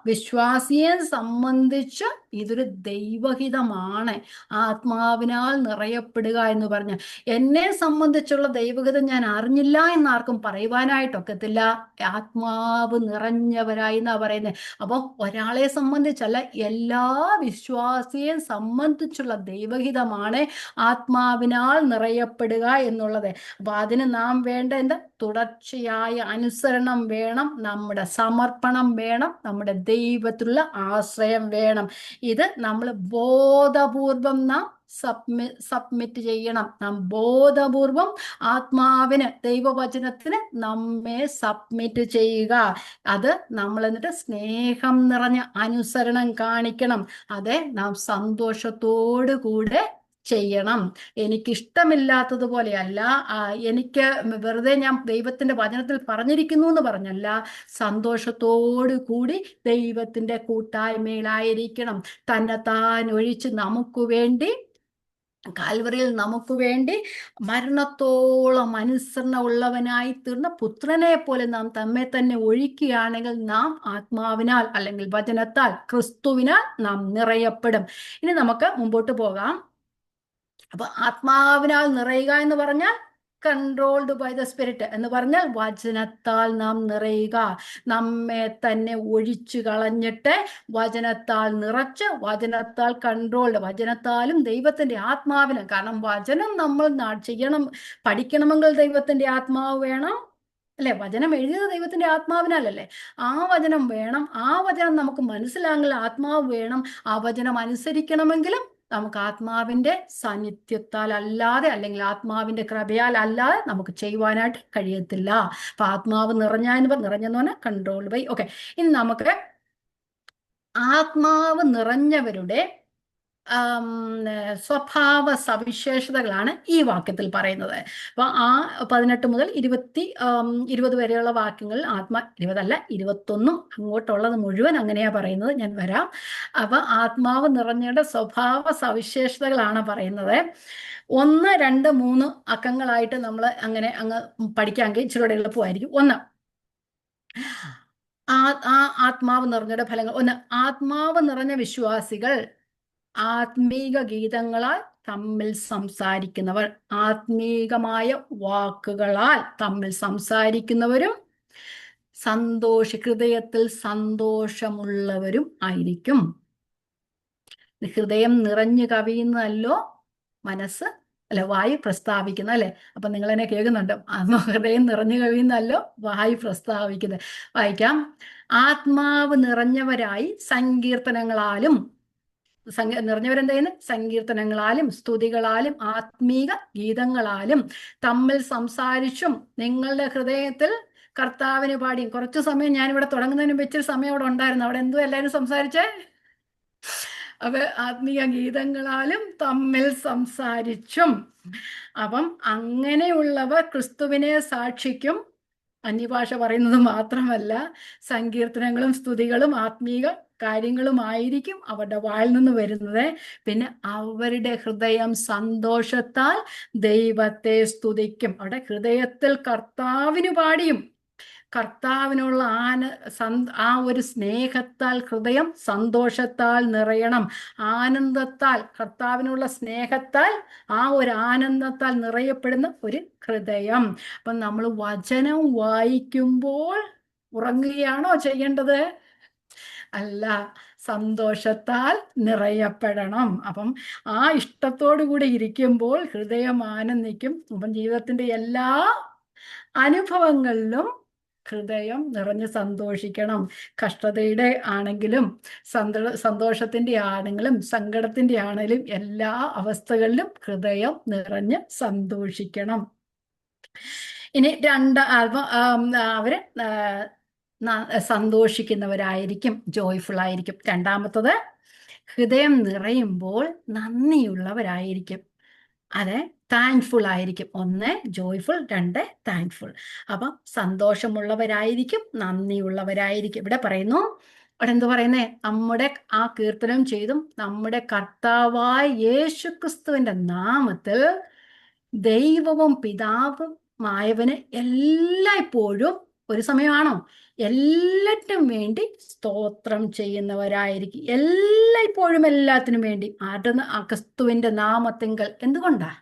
വിശ്വാസിയെ സംബന്ധിച്ച് ഇതൊരു ദൈവഹിതമാണ്, ആത്മാവിനാൽ നിറയപ്പെടുക എന്ന് പറഞ്ഞ്. എന്നെ സംബന്ധിച്ചുള്ള ദൈവഹിതം ഞാൻ അറിഞ്ഞില്ല എന്നാർക്കും പറയുവാനായിട്ടൊക്കത്തില്ല. ആത്മാവ് നിറഞ്ഞവരായി എന്നാ പറയുന്നത്. അപ്പം ഒരാളെ സംബന്ധിച്ചല്ല, എല്ലാ വിശ്വാസിയെ സംബന്ധിച്ചുള്ള ദൈവഹിതമാണ് ആത്മാവിനാൽ നിറയപ്പെടുക എന്നുള്ളത്. അപ്പൊ അതിന് നാം വേണ്ട എന്താ? തുടർച്ചയായ അനുസരണം വേണം, നമ്മുടെ സമർപ്പണം വേണം, നമ്മുടെ ദൈവത്തിലുള്ള ആശ്രയം വേണം. ഇത് നമ്മൾ ബോധപൂർവം നാം സബ്മിറ്റ് ചെയ്യണം. നാം ബോധപൂർവം ആത്മാവിന്, ദൈവവചനത്തിന് നമ്മെ സബ്മിറ്റ് ചെയ്യുക. അത് നമ്മൾ എന്നിട്ട് സ്നേഹം നിറഞ്ഞ അനുസരണം കാണിക്കണം. അതെ, നാം സന്തോഷത്തോടു കൂടെ ചെയ്യണം. എനിക്കിഷ്ടമില്ലാത്തതുപോലെയല്ല, എനിക്ക് വെറുതെ ഞാൻ ദൈവത്തിന്റെ വചനത്തിൽ പറഞ്ഞിരിക്കുന്നു എന്ന് പറഞ്ഞല്ല, സന്തോഷത്തോടു കൂടി ദൈവത്തിന്റെ കൂട്ടായ്മയിലായിരിക്കണം. തന്നെത്താൻ ഒഴിച്ച് നമുക്ക് വേണ്ടി, കാൽവറിയിൽ നമുക്ക് വേണ്ടി മരണത്തോളം അനുസരണ ഉള്ളവനായി തീർന്ന പുത്രനെ പോലെ നാം നമ്മെ തന്നെ ഒഴിക്കുകയാണെങ്കിൽ നാം ആത്മാവിനാൽ അല്ലെങ്കിൽ വചനത്താൽ, ക്രിസ്തുവിനാൽ നാം നിറയപ്പെടും. ഇനി നമുക്ക് മുമ്പോട്ട് പോകാം. അപ്പൊ ആത്മാവിനാൽ നിറയുക എന്ന് പറഞ്ഞാൽ കൺട്രോൾഡ് ബൈ ദ സ്പിരിറ്റ് എന്ന് പറഞ്ഞാൽ വചനത്താൽ നാം നിറയുക. നമ്മെ തന്നെ ഒഴിച്ചു കളഞ്ഞിട്ട് വചനത്താൽ നിറച്ച്, വചനത്താൽ കൺട്രോൾഡ്, വചനത്താലും ദൈവത്തിന്റെ ആത്മാവിനും. കാരണം വചനം നമ്മൾ ചെയ്യണം, പഠിക്കണമെങ്കിൽ ദൈവത്തിന്റെ ആത്മാവ് വേണം, അല്ലെ? വചനം എഴുതിയത് ദൈവത്തിന്റെ ആത്മാവിനാലല്ലേ? ആ വചനം വേണം. ആ വചനം നമുക്ക് മനസ്സിലാണെങ്കിൽ ആത്മാവ് വേണം. ആ വചനം അനുസരിക്കണമെങ്കിലും നമുക്ക് ആത്മാവിന്റെ സാന്നിധ്യത്താൽ അല്ലാതെ, അല്ലെങ്കിൽ ആത്മാവിന്റെ കൃപയാൽ അല്ലാതെ നമുക്ക് ചെയ്യുവാനായിട്ട് കഴിയത്തില്ല. അപ്പൊ ആത്മാവ് നിറഞ്ഞെന്ന് പറഞ്ഞാൽ കൺട്രോൾ ബൈ. ഓക്കെ, ഇനി നമുക്ക് ആത്മാവ് നിറഞ്ഞവരുടെ സ്വഭാവ സവിശേഷതകളാണ് ഈ വാക്യത്തിൽ പറയുന്നത്. അപ്പൊ ആ 18 മുതൽ 20 വരെയുള്ള വാക്യങ്ങൾ 20 അല്ല 21 അങ്ങോട്ടുള്ളത് മുഴുവൻ അങ്ങനെയാ പറയുന്നത്. ഞാൻ വരാം. അപ്പൊ ആത്മാവ് നിറഞ്ഞയുടെ സ്വഭാവ സവിശേഷതകളാണ് പറയുന്നത്. 1, 2, 3 അക്കങ്ങളായിട്ട് നമ്മൾ അങ്ങനെ അങ്ങ് പഠിക്കാമെങ്കിൽ ഇച്ചിരി എളുപ്പമായിരിക്കും. 1, ആത്മാവ് നിറഞ്ഞയുടെ ഫലങ്ങൾ. 1, ആത്മാവ് നിറഞ്ഞ വിശ്വാസികൾ ആത്മീക ഗീതങ്ങളാൽ തമ്മിൽ സംസാരിക്കുന്നവർ. ആത്മീകമായ വാക്കുകളാൽ തമ്മിൽ സംസാരിക്കുന്നവരും ഹൃദയത്തിൽ സന്തോഷമുള്ളവരും ആയിരിക്കും. ഹൃദയം നിറഞ്ഞു കവിയുന്നതല്ലോ മനസ്സ്, അല്ല വായു പ്രസ്താവിക്കുന്നത്, അല്ലെ? അപ്പൊ നിങ്ങൾ എന്നെ കേൾക്കുന്നുണ്ട്. ഹൃദയം നിറഞ്ഞു കവിയുന്നതല്ലോ വായു പ്രസ്താവിക്കുന്നത്. വായിക്കാം. ആത്മാവ് നിറഞ്ഞവരായി സങ്കീർത്തനങ്ങളാലും, നിറഞ്ഞവരെന്താ ചെയ്യുന്നത്? സങ്കീർത്തനങ്ങളാലും സ്തുതികളാലും ആത്മീക ഗീതങ്ങളാലും തമ്മിൽ സംസാരിച്ചും നിങ്ങളുടെ ഹൃദയത്തിൽ കർത്താവിന് പാടിയും. കുറച്ചു സമയം ഞാനിവിടെ തുടങ്ങുന്നതിന് വെച്ചൊരു സമയം അവിടെ ഉണ്ടായിരുന്നു. അവിടെ എന്തോ എല്ലാവരും സംസാരിച്ചേ? അപ്പൊ ആത്മീയ ഗീതങ്ങളാലും തമ്മിൽ സംസാരിച്ചും. അപ്പം അങ്ങനെയുള്ളവർ ക്രിസ്തുവിനെ സാക്ഷിക്കും. അന്യഭാഷ പറയുന്നത് മാത്രമല്ല, സങ്കീർത്തനങ്ങളും സ്തുതികളും ആത്മീക കാര്യങ്ങളുമായിരിക്കും അവരുടെ വായിൽ നിന്ന് വരുന്നത്. പിന്നെ അവരുടെ ഹൃദയം സന്തോഷത്താൽ ദൈവത്തെ സ്തുതിക്കും. അവിടെ ഹൃദയത്തിൽ കർത്താവിന് പാടിയും. കർത്താവിനുള്ള ആ ഒരു സ്നേഹത്താൽ ഹൃദയം സന്തോഷത്താൽ നിറയണം. ആനന്ദത്താൽ, കർത്താവിനുള്ള സ്നേഹത്താൽ, ആ ഒരു ആനന്ദത്താൽ നിറയപ്പെടുന്ന ഒരു ഹൃദയം. അപ്പം നമ്മൾ വചനം വായിക്കുമ്പോൾ ഉറങ്ങുകയാണോ ചെയ്യേണ്ടത്? അല്ല, സന്തോഷത്താൽ നിറയപ്പെടണം. അപ്പം ആ ഇഷ്ടത്തോടു കൂടി ഇരിക്കുമ്പോൾ ഹൃദയം ആനന്ദിക്കും. അപ്പം ജീവിതത്തിന്റെ എല്ലാ അനുഭവങ്ങളിലും ഹൃദയം നിറഞ്ഞ് സന്തോഷിക്കണം. കഷ്ടതയുടെ ആണെങ്കിലും സന്തോഷത്തിന്റെ ആണെങ്കിലും സങ്കടത്തിന്റെ ആണെങ്കിലും എല്ലാ അവസ്ഥകളിലും ഹൃദയം നിറഞ്ഞ് സന്തോഷിക്കണം. ഇനി അവര് സന്തോഷിക്കുന്നവരായിരിക്കും, ജോയ്ഫുൾ ആയിരിക്കും. രണ്ടാമത്തത്, ഹൃദയം നിറയുമ്പോൾ നന്ദിയുള്ളവരായിരിക്കും. അതെ, താങ്ക്ഫുൾ ആയിരിക്കും. ഒന്ന് ജോയ്ഫുൾ, രണ്ട് താങ്ക്ഫുൾ. അപ്പം സന്തോഷമുള്ളവരായിരിക്കും, നന്ദിയുള്ളവരായിരിക്കും. ഇവിടെ പറയുന്നു, അവിടെ എന്തു പറയുന്നേ? നമ്മുടെ ആ കീർത്തനം ചെയ്തും നമ്മുടെ കർത്താവായ യേശുക്രിസ്തുവിന്റെ നാമത്തിൽ ദൈവവും പിതാവും ആയവന് എല്ലായ്പ്പോഴും, ഒരു സമയമാണോ, എല്ലാറ്റിനും വേണ്ടി സ്തോത്രം ചെയ്യുന്നവരായിരിക്കും. എല്ലായ്പ്പോഴും എല്ലാത്തിനും വേണ്ടി. ക്രിസ്തുവിന്റെ നാമത്തിങ്കൽ. എന്തുകൊണ്ടാ?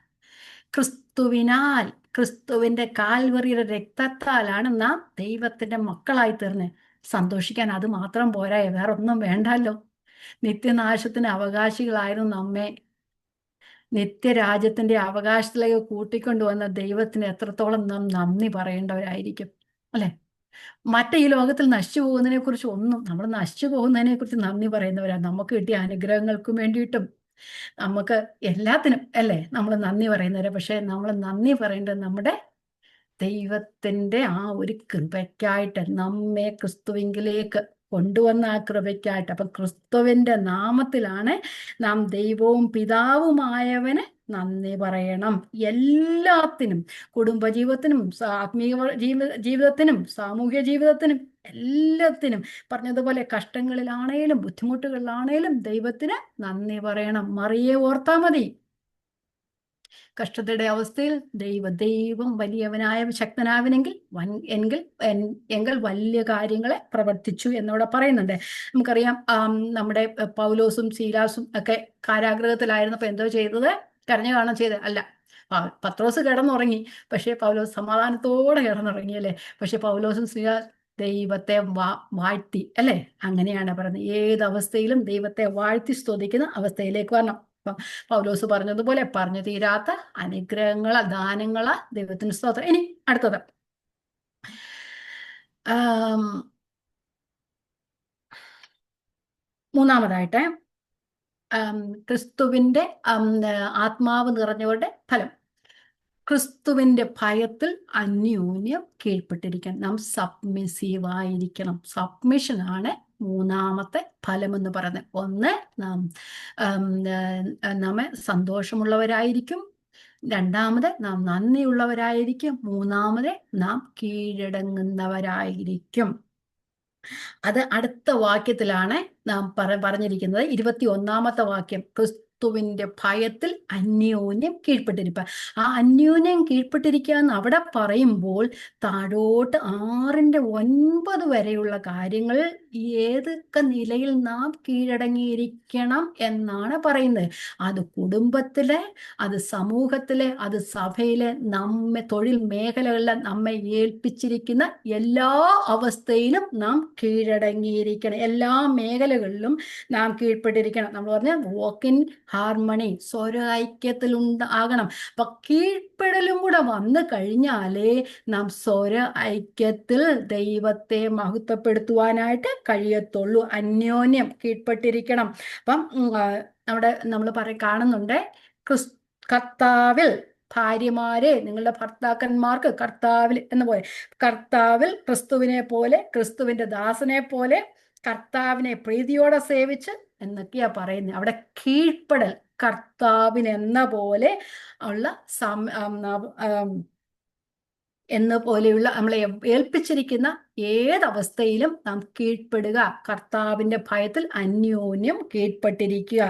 ക്രിസ്തുവിനാൽ, ക്രിസ്തുവിന്റെ കാൽവറിയുടെ രക്തത്താലാണ് നാം ദൈവത്തിന്റെ മക്കളായി തീർന്നത്. സന്തോഷിക്കാൻ അത് മാത്രം പോരായോ? വേറെ ഒന്നും വേണ്ടല്ലോ. നിത്യനാശത്തിന് അവകാശികളായിരുന്നു നമ്മെ നിത്യരാജ്യത്തിന്റെ അവകാശത്തിലേക്ക് കൂട്ടിക്കൊണ്ടുവന്ന ദൈവത്തിന് എത്രത്തോളം നാം നന്ദി പറയേണ്ടവരായിരിക്കും, അല്ലെ? മറ്റേ ഈ ലോകത്തിൽ നശിച്ചു പോകുന്നതിനെ കുറിച്ച് ഒന്നും, നമ്മൾ നശിച്ചു പോകുന്നതിനെ കുറിച്ച് നന്ദി പറയുന്നവരാണ്. നമുക്ക് കിട്ടിയ അനുഗ്രഹങ്ങൾക്കും വേണ്ടിയിട്ടും നമുക്ക് എല്ലാത്തിനും, അല്ലേ, നമ്മൾ നന്ദി പറയുന്നവരാ. പക്ഷെ നമ്മൾ നന്ദി പറയേണ്ടത് നമ്മുടെ ദൈവത്തിന്റെ ആ ഒരു കൃപയ്ക്കായിട്ട്, നമ്മെ ക്രിസ്തുവിങ്കിലേക്ക് കൊണ്ടുവന്ന ആ കൃപയ്ക്കായിട്ട്. അപ്പം ക്രിസ്തുവിന്റെ നാമത്തിലാണ് നാം ദൈവവും പിതാവുമായവന് നന്ദി പറയണം. എല്ലാത്തിനും, കുടുംബജീവിതത്തിനും ആത്മീയ ജീവിതത്തിനും സാമൂഹ്യ ജീവിതത്തിനും എല്ലാത്തിനും. പറഞ്ഞതുപോലെ കഷ്ടങ്ങളിലാണേലും ബുദ്ധിമുട്ടുകളിലാണേലും ദൈവത്തിന് നന്ദി പറയണം. മറിയെ ഓർത്താ മതി. കഷ്ടതയുടെ അവസ്ഥയിൽ ദൈവം വലിയവനായ ശക്തനാവനെങ്കിൽ എങ്കിൽ വലിയ കാര്യങ്ങളെ പ്രവർത്തിച്ചു എന്നവിടെ പറയുന്നുണ്ട്. നമുക്കറിയാം, നമ്മുടെ പൗലോസും ശീലാസും ഒക്കെ കാരാഗ്രഹത്തിലായിരുന്നപ്പോൾ എന്തോ ചെയ്തത്? കരഞ്ഞു കാണാൻ ചെയ്തത് അല്ല. പത്രോസ് കിടന്നുറങ്ങി, പക്ഷേ പൗലോസ് സമാധാനത്തോടെ കിടന്നുറങ്ങിയല്ലേ. പക്ഷെ പൗലോസും ശീലാസ് ദൈവത്തെ വാഴ്ത്തി, അല്ലേ? അങ്ങനെയാണ് പറയുന്നത്. ഏതവസ്ഥയിലും ദൈവത്തെ വാഴ്ത്തി സ്തുതിക്കുന്ന അവസ്ഥയിലേക്ക് വരണം. പൗലോസ് പറഞ്ഞതുപോലെ പറഞ്ഞു തീരാത്ത അനുഗ്രഹങ്ങളാ, ദാനങ്ങളാ ദൈവത്തിന് സ്തോത്രം. ഇനി അടുത്തത്, മൂന്നാമതായിട്ട് ക്രിസ്തുവിന്റെ ആത്മാവ് നിറഞ്ഞവരുടെ ഫലം. ക്രിസ്തുവിന്റെ ഭയത്തിൽ അന്യോന്യം കീഴ്പ്പെട്ടിരിക്കണം. നാം സബ്മിസീവ് ആയിരിക്കണം. സബ്മിഷനാണ് മൂന്നാമത്തെ ഫലം എന്ന് പറയുന്നത്. ഒന്ന്, നാം സന്തോഷമുള്ളവരായിരിക്കും. രണ്ടാമത്, നാം നന്ദിയുള്ളവരായിരിക്കും. മൂന്നാമത്, നാം കീഴടങ്ങുന്നവരായിരിക്കും. അത് അടുത്ത വാക്യത്തിലാണ് നാം പറഞ്ഞിരിക്കുന്നത്. 21-ാമത്തെ വാക്യം. ക്രിസ്തുവിന്റെ ഭയത്തിൽ അന്യോന്യം കീഴ്പ്പെട്ടിരിക്കുക. ആ അന്യോന്യം കീഴ്പ്പെട്ടിരിക്കുക എന്ന് അവിടെ പറയുമ്പോൾ താഴോട്ട് 6-9 വരെയുള്ള കാര്യങ്ങൾ ഏതൊക്കെ നിലയിൽ നാം കീഴടങ്ങിയിരിക്കണം എന്നാണ് പറയുന്നത്. അത് കുടുംബത്തിലെ, അത് സമൂഹത്തിലെ, അത് സഭയിലെ, നമ്മെ തൊഴിൽ മേഖലകളിലെ നമ്മെ ഏൽപ്പിച്ചിരിക്കുന്ന എല്ലാ അവസ്ഥയിലും നാം കീഴടങ്ങിയിരിക്കണം. എല്ലാ മേഖലകളിലും നാം കീഴ്പ്പെട്ടിരിക്കണം. നമ്മൾ പറഞ്ഞ വോക്ക് ഇൻ ഹാർമണി, സ്വര ഐക്യത്തിലുണ്ടാകണം. അപ്പൊ കീഴ്പ്പെടലും കൂടെ വന്നു കഴിഞ്ഞാലേ നാം സ്വര ഐക്യത്തിൽ ദൈവത്തെ മഹത്വപ്പെടുത്തുവാനായിട്ട് കഴിയത്തുള്ളൂ. അന്യോന്യം കീഴ്പ്പെട്ടിരിക്കണം. അപ്പം നമ്മുടെ നമ്മൾ കാണുന്നുണ്ട്, കർത്താവിൽ ഭാര്യമാരെ നിങ്ങളുടെ ഭർത്താക്കന്മാർക്ക് കർത്താവിൽ എന്ന പോലെ, കർത്താവിൽ ക്രിസ്തുവിനെ പോലെ, ക്രിസ്തുവിന്റെ ദാസനെ പോലെ കർത്താവിനെ പ്രീതിയോടെ സേവിച്ച് എന്നൊക്കെയാ പറയുന്നത്. അവിടെ കീഴ്പ്പെടൽ, കർത്താവിനെന്ന പോലെ ഉള്ള എന്ന പോലെയുള്ള നമ്മളെ ഏൽപ്പിച്ചിരിക്കുന്ന ഏതവസ്ഥയിലും നാം കീഴ്പ്പെടുക, കർത്താവിന്റെ ഭയത്തിൽ അന്യോന്യം കീഴ്പ്പെട്ടിരിക്കുക.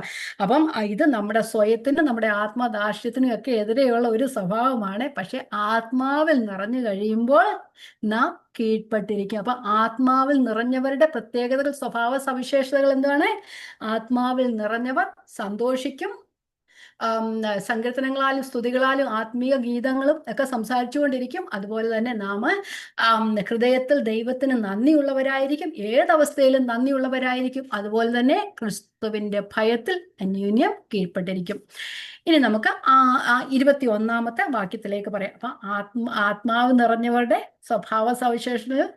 അപ്പം ഇത് നമ്മുടെ സ്വയത്തിനും നമ്മുടെ ആത്മദാർഷ്ട്യത്തിനും ഒക്കെ എതിരെയുള്ള ഒരു സ്വഭാവമാണ്. പക്ഷെ ആത്മാവിൽ നിറഞ്ഞു കഴിയുമ്പോൾ നാം കീഴ്പ്പെട്ടിരിക്കും. അപ്പൊ ആത്മാവിൽ നിറഞ്ഞവരുടെ പ്രത്യേകതകൾ, സ്വഭാവ സവിശേഷതകൾ എന്താണ്? ആത്മാവിൽ നിറഞ്ഞവർ സന്തോഷിക്കും, സങ്കീർത്തനങ്ങളാലും സ്തുതികളാലും ആത്മീയ ഗീതങ്ങളും ഒക്കെ സംസാരിച്ചുകൊണ്ടിരിക്കും. അതുപോലെ തന്നെ നാം ഹൃദയത്തിൽ ദൈവത്തിന് നന്ദിയുള്ളവരായിരിക്കും, ഏതവസ്ഥയിലും നന്ദിയുള്ളവരായിരിക്കും. അതുപോലെ തന്നെ ക്രിസ്തുവിന്റെ ഭയത്തിൽ അന്യോന്യം കീഴ്പ്പെട്ടിരിക്കും. ഇനി നമുക്ക് 21-ാമത്തെ വാക്യത്തിലേക്ക് പറയാം. അപ്പൊ ആത്മാവ് നിറഞ്ഞവരുടെ സ്വഭാവ സവിശേഷതകൾ,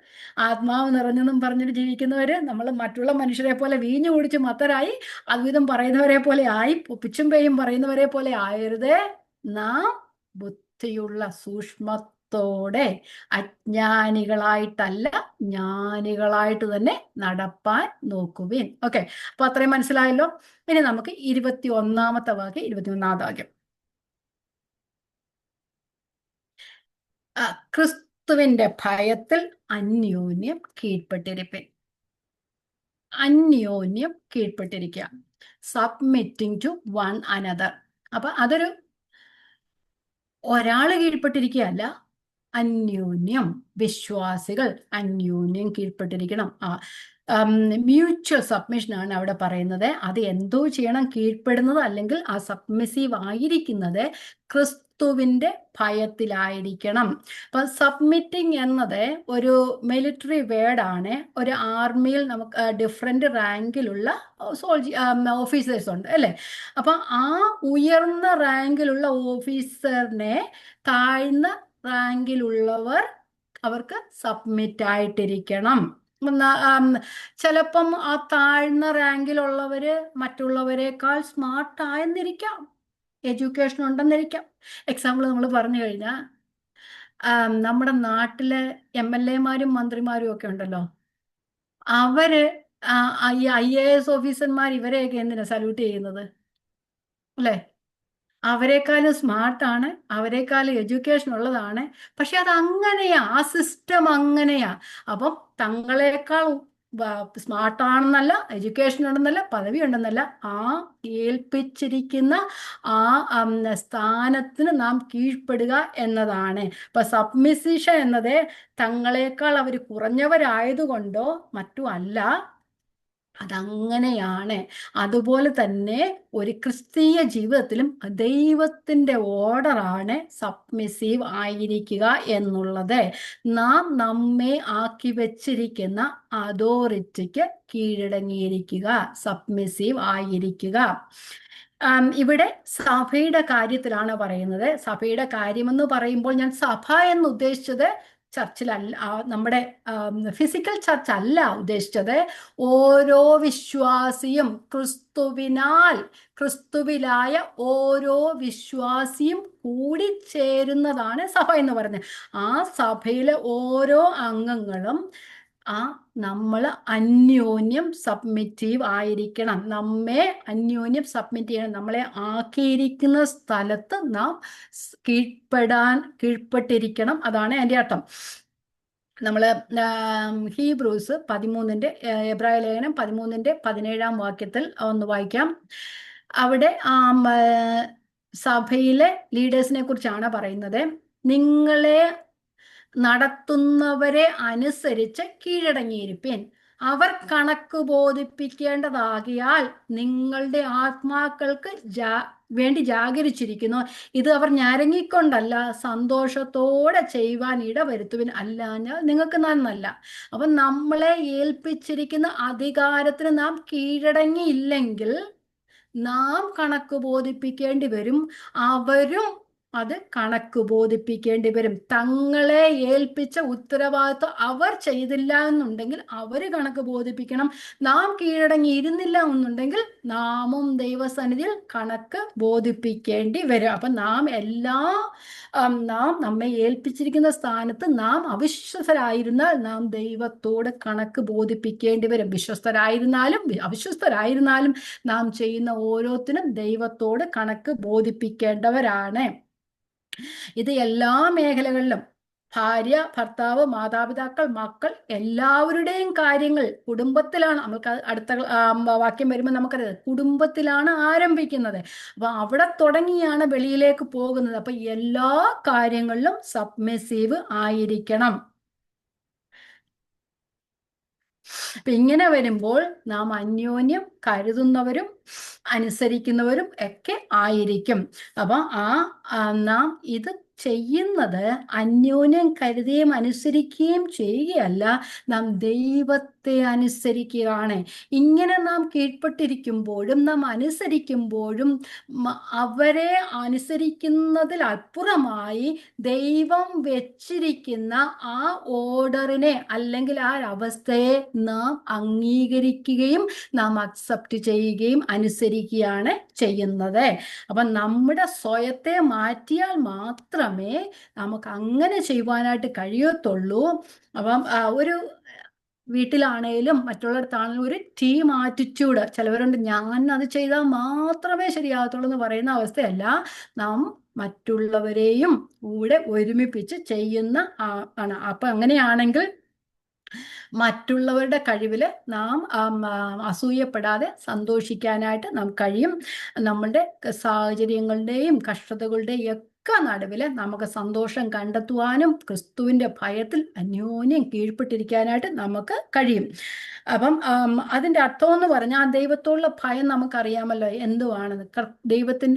ആത്മാവ് നിറഞ്ഞെന്നും പറഞ്ഞിട്ട് ജീവിക്കുന്നവര് നമ്മൾ മറ്റുള്ള മനുഷ്യരെ പോലെ വീഞ്ഞു കുടിച്ച് മത്തരായി അദ്വൈതം പറയുന്നവരെ പോലെ ആയി, പിച്ചും പേയും പറയുന്നവരെ പോലെ ആയരുതേ. നാം ബുദ്ധിയുള്ള സൂക്ഷ്മത്തോടെ അജ്ഞാനികളായിട്ടല്ല ജ്ഞാനികളായിട്ട് തന്നെ നടപ്പാൻ നോക്കുവിൻ. ഓക്കെ, അപ്പൊ അത്രയും മനസ്സിലായല്ലോ. ഇനി നമുക്ക് 21-ാമത്തെ വാക്യം, 21-ാമത്തെ വാക്യം. ക്രിസ്തുവിന്റെ ഭയത്തിൽ അന്യോന്യം കീഴ്പ്പെട്ടിരിപ്പിൻ. അന്യോന്യം കീഴ്പ്പെട്ടിരിക്കുക, സബ്മിറ്റിംഗ് ടു വൺ അനദർ. അപ്പൊ അതൊരു ഒരാള് കീഴ്പ്പെട്ടിരിക്കുകയല്ല, അന്യോന്യം വിശ്വാസികൾ അന്യോന്യം കീഴ്പ്പെട്ടിരിക്കണം. മ്യൂച്വൽ സബ്മിഷനാണ് അവിടെ പറയുന്നത്. അത് എന്തോ ചെയ്യണം? കീഴ്പ്പെടുന്നത് അല്ലെങ്കിൽ ആ സബ്മിസീവ് ആയിരിക്കുന്നത് ക്രിസ്തുവിന്റെ ഭയത്തിലായിരിക്കണം. അപ്പൊ സബ്മിറ്റിംഗ് എന്നത് ഒരു മിലിറ്ററി വേർഡാണ്. ഒരു ആർമിയിൽ നമുക്ക് ഡിഫറെന്റ് റാങ്കിലുള്ള ഓഫീസേഴ്സ് ഉണ്ട് അല്ലെ? അപ്പൊ ആ ഉയർന്ന റാങ്കിലുള്ള ഓഫീസറിനെ താഴ്ന്ന റാങ്കിലുള്ളവർ അവർക്ക് സബ്മിറ്റ് ആയിട്ടിരിക്കണം. ചിലപ്പം ആ താഴ്ന്ന റാങ്കിലുള്ളവര് മറ്റുള്ളവരെക്കാൾ സ്മാർട്ട് ആയെന്നിരിക്കാം, എഡ്യൂക്കേഷൻ ഉണ്ടെന്നിരിക്കാം. എക്സാമ്പിൾ നമ്മൾ പറഞ്ഞു കഴിഞ്ഞാൽ നമ്മുടെ നാട്ടിലെ MLA-മാരും മന്ത്രിമാരും ഒക്കെ ഉണ്ടല്ലോ, അവര് ഈ IAS ഓഫീസർമാർ ഇവരെയൊക്കെ എന്തിനാ സല്യൂട്ട് ചെയ്യുന്നത് അല്ലേ? അവരെക്കാളും സ്മാർട്ടാണ്, അവരെക്കാളും എഡ്യൂക്കേഷൻ ഉള്ളതാണ്. പക്ഷെ അത് അങ്ങനെയാ, ആ സിസ്റ്റം അങ്ങനെയാ. അപ്പം തങ്ങളെക്കാൾ സ്മാർട്ടാണെന്നല്ല, എഡ്യൂക്കേഷൻ ഉണ്ടെന്നല്ല, പദവി ഉണ്ടെന്നല്ല, ആ ഏൽപ്പിച്ചിരിക്കുന്ന ആ സ്ഥാനത്തിന് നാം കീഴ്പ്പെടുക എന്നതാണ്. ഇപ്പൊ സബ്മിസിഷൻ എന്നത് തങ്ങളെക്കാൾ അവർ കുറഞ്ഞവരായതുകൊണ്ടോ മറ്റും അല്ല, അതങ്ങനെയാണ്. അതുപോലെ തന്നെ ഒരു ക്രിസ്തീയ ജീവിതത്തിലും ദൈവത്തിൻ്റെ ഓർഡറാണ് സബ്മിസീവ് ആയിരിക്കുക എന്നുള്ളത്. നാം നമ്മെ ആക്കി വെച്ചിരിക്കുന്ന അതോറിറ്റിക്ക് കീഴടങ്ങിയിരിക്കുക, സബ്മിസീവ് ആയിരിക്കുക. ഇവിടെ സഭയുടെ കാര്യത്തിലാണ് പറയുന്നത്. സഭയുടെ കാര്യമെന്ന് പറയുമ്പോൾ ഞാൻ സഭ എന്ന് ഉദ്ദേശിച്ചത് ചർച്ചിലല്ല, നമ്മുടെ ഫിസിക്കൽ ചർച്ച് അല്ല ഉദ്ദേശിച്ചത്. ഓരോ വിശ്വാസിയും ക്രിസ്തുവിലായ ഓരോ വിശ്വാസിയും കൂടിച്ചേരുന്നതാണ് സഭ എന്ന് പറയുന്നത്. ആ സഭയിലെ ഓരോ അംഗങ്ങളും നമ്മൾ അന്യോന്യം സബ്മിറ്റീവ് ആയിരിക്കണം. നമ്മെ അന്യോന്യം സബ്മിറ്റ് ചെയ്യണം. നമ്മളെ ആക്കിയിരിക്കുന്ന സ്ഥലത്ത് നാം കീഴ്പ്പെട്ടിരിക്കണം. അതാണ് എൻ്റെ അർത്ഥം. നമ്മൾ ഹീബ്രൂസ് 13-ന്റെ എബ്രായ ലേഖനം 13-ന്റെ 17-ാം വാക്യത്തിൽ ഒന്ന് വായിക്കാം. അവിടെ സഭയിലെ ലീഡേഴ്സിനെ കുറിച്ചാണ് പറയുന്നത്. നിങ്ങളെ നടത്തുന്നവരെ അനുസരിച്ച് കീഴടങ്ങിയിരിപ്പീൻ. അവർ കണക്ക് ബോധിപ്പിക്കേണ്ടതാകിയാൽ നിങ്ങളുടെ ആത്മാക്കൾക്ക് വേണ്ടി ജാഗരിച്ചിരിക്കുന്നു. ഇത് അവർ ഞരങ്ങിക്കൊണ്ടല്ല, സന്തോഷത്തോടെ ചെയ്യുവാൻ ഇടവരുത്തുവിൻ, അല്ലാഞ്ഞാൽ നിങ്ങൾക്ക് നന്നല്ല. അപ്പം നമ്മളെ ഏൽപ്പിച്ചിരിക്കുന്ന അധികാരത്തിന് നാം കീഴടങ്ങിയില്ലെങ്കിൽ നാം കണക്ക് ബോധിപ്പിക്കേണ്ടി വരും. അവരും അത് കണക്ക് ബോധിപ്പിക്കേണ്ടി വരും. തങ്ങളെ ഏൽപ്പിച്ച ഉത്തരവാദിത്വം അവർ ചെയ്തില്ല എന്നുണ്ടെങ്കിൽ അവര് കണക്ക് ബോധിപ്പിക്കണം. നാം കീഴടങ്ങി ഇരുന്നില്ല എന്നുണ്ടെങ്കിൽ നാമും ദൈവസന്നിധിയിൽ കണക്ക് ബോധിപ്പിക്കേണ്ടി വരും. അപ്പൊ നാം നമ്മെ ഏൽപ്പിച്ചിരിക്കുന്ന സ്ഥാനത്ത് നാം അവിശ്വസ്തരായിരുന്നാൽ നാം ദൈവത്തോട് കണക്ക് ബോധിപ്പിക്കേണ്ടി വരും. വിശ്വസ്തരായിരുന്നാലും അവിശ്വസ്തരായിരുന്നാലും നാം ചെയ്യുന്ന ഓരോത്തിനും ദൈവത്തോട് കണക്ക് ബോധിപ്പിക്കേണ്ടവരാണ്. ഇത് എല്ലാ മേഖലകളിലും, ഭാര്യ, ഭർത്താവ്, മാതാപിതാക്കൾ, മക്കൾ, എല്ലാവരുടെയും കാര്യങ്ങൾ കുടുംബത്തിലാണ്. നമുക്ക് അടുത്ത വാക്യം വരുമ്പോൾ നമുക്കറിയാം, കുടുംബത്തിലാണ് ആരംഭിക്കുന്നത്. അപ്പൊ അവിടെ തുടങ്ങിയാണ് വെളിയിലേക്ക് പോകുന്നത്. അപ്പൊ എല്ലാ കാര്യങ്ങളിലും സബ്മിസീവ് ആയിരിക്കണം. അപ്പൊ ഇങ്ങനെ വരുമ്പോൾ നാം അന്യോന്യം കരുതുന്നവരും അനുസരിക്കുന്നവരും ഒക്കെ ആയിരിക്കും. അപ്പൊ നാം ഇത് ചെയ്യുന്നത് അന്യോന്യം കരുതുകയും അനുസരിക്കുകയും ചെയ്യുകയല്ല, നാം ദൈവത്തെ അനുസരിക്കുകയാണ്. ഇങ്ങനെ നാം കീഴ്പ്പെട്ടിരിക്കുമ്പോഴും നാം അനുസരിക്കുമ്പോഴും അവരെ അനുസരിക്കുന്നതിൽ അപ്പുറമായി ദൈവം വെച്ചിരിക്കുന്ന ആ ഓർഡറിനെ അല്ലെങ്കിൽ ആ അവസ്ഥയെ നാം അംഗീകരിക്കുകയും നാം അക്സെപ്റ്റ് ചെയ്യുകയും അനുസരിക്കുകയാണ് ചെയ്യുന്നത്. അപ്പൊ നമ്മുടെ സ്വയത്തെ മാറ്റിയാൽ മാത്രമേ നമുക്ക് അങ്ങനെ ചെയ്യുവാനായിട്ട് കഴിയത്തുള്ളൂ. അപ്പം ഒരു വീട്ടിലാണേലും മറ്റുള്ളിടത്താണേലും ഒരു ടീം ആറ്റിറ്റ്യൂഡ്, ചിലവരുണ്ട് ഞാൻ അത് ചെയ്താൽ മാത്രമേ ശരിയാകത്തുള്ളൂ എന്ന് പറയുന്ന അവസ്ഥയല്ല. നാം മറ്റുള്ളവരെയും കൂടെ ഒരുമിപ്പിച്ച് ചെയ്യുന്ന ആണ്. അപ്പൊ അങ്ങനെയാണെങ്കിൽ മറ്റുള്ളവരുടെ കഴിവില് നാം അസൂയപ്പെടാതെ സന്തോഷിക്കാനായിട്ട് നാം കഴിയും. നമ്മളുടെ സാഹചര്യങ്ങളുടെയും കഷ്ടതകളുടെയും ഒക്കെ നടുവില് നമുക്ക് സന്തോഷം കണ്ടെത്തുവാനും ക്രിസ്തുവിന്റെ ഭയത്തിൽ അന്യോന്യം കീഴ്പ്പെട്ടിരിക്കാനായിട്ട് നമുക്ക് കഴിയും. അപ്പം അതിന്റെ അർത്ഥം എന്ന് പറഞ്ഞാൽ ആ ദൈവത്തോടുള്ള ഭയം നമുക്കറിയാമല്ലോ എന്തുവാണെന്ന്.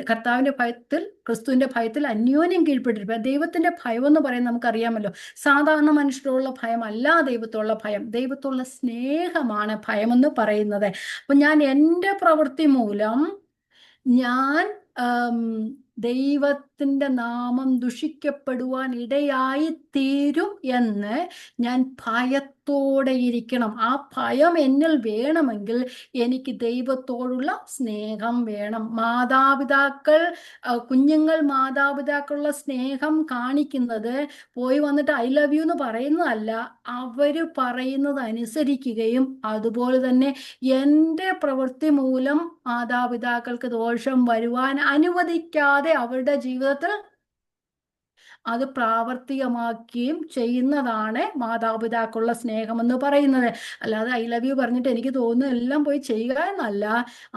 കർത്താവിന്റെ ഭയത്തിൽ, ക്രിസ്തുവിന്റെ ഭയത്തിൽ അന്യോന്യം കീഴ്പ്പെട്ടിരിക്കുക. ദൈവത്തിന്റെ ഭയം എന്ന് പറയുന്നത് നമുക്കറിയാമല്ലോ, സാധാരണ മനുഷ്യരോടുള്ള ഭയമല്ല ദൈവത്തോടുള്ള ഭയം. ദൈവത്തോടുള്ള സ്നേഹമാണ് ഭയമെന്ന് പറയുന്നത്. അപ്പൊ ഞാൻ എൻ്റെ പ്രവൃത്തി മൂലം ഞാൻ ദൈവത്തിന്റെ നാമം ദുഷിക്കപ്പെടുവാൻ ഇടയായി തീരും എന്ന് ഞാൻ ഭയത്തോടെ ഇരിക്കണം. ആ ഭയം എന്നിൽ വേണമെങ്കിൽ എനിക്ക് ദൈവത്തോടുള്ള സ്നേഹം വേണം. കുഞ്ഞുങ്ങൾ മാതാപിതാക്കളുള്ള സ്നേഹം കാണിക്കുന്നത് പോയി വന്നിട്ട് ഐ ലവ് യു എന്ന് പറയുന്നതല്ല, അവര് പറയുന്നത് അനുസരിക്കുകയും അതുപോലെ തന്നെ എൻ്റെ പ്രവൃത്തി മൂലം മാതാപിതാക്കൾക്ക് ദോഷം വരുവാൻ അനുവദിക്കാതെ അവരുടെ ജീവിതത്തിൽ അത് പ്രാവർത്തികമാക്കുകയും ചെയ്യുന്നതാണ് മാതാപിതാക്കളുടെ സ്നേഹമെന്ന് പറയുന്നത്. അല്ലാതെ ഐ ലവ് യു പറഞ്ഞിട്ട് എനിക്ക് തോന്നുന്നു എല്ലാം പോയി ചെയ്യുക എന്നല്ല.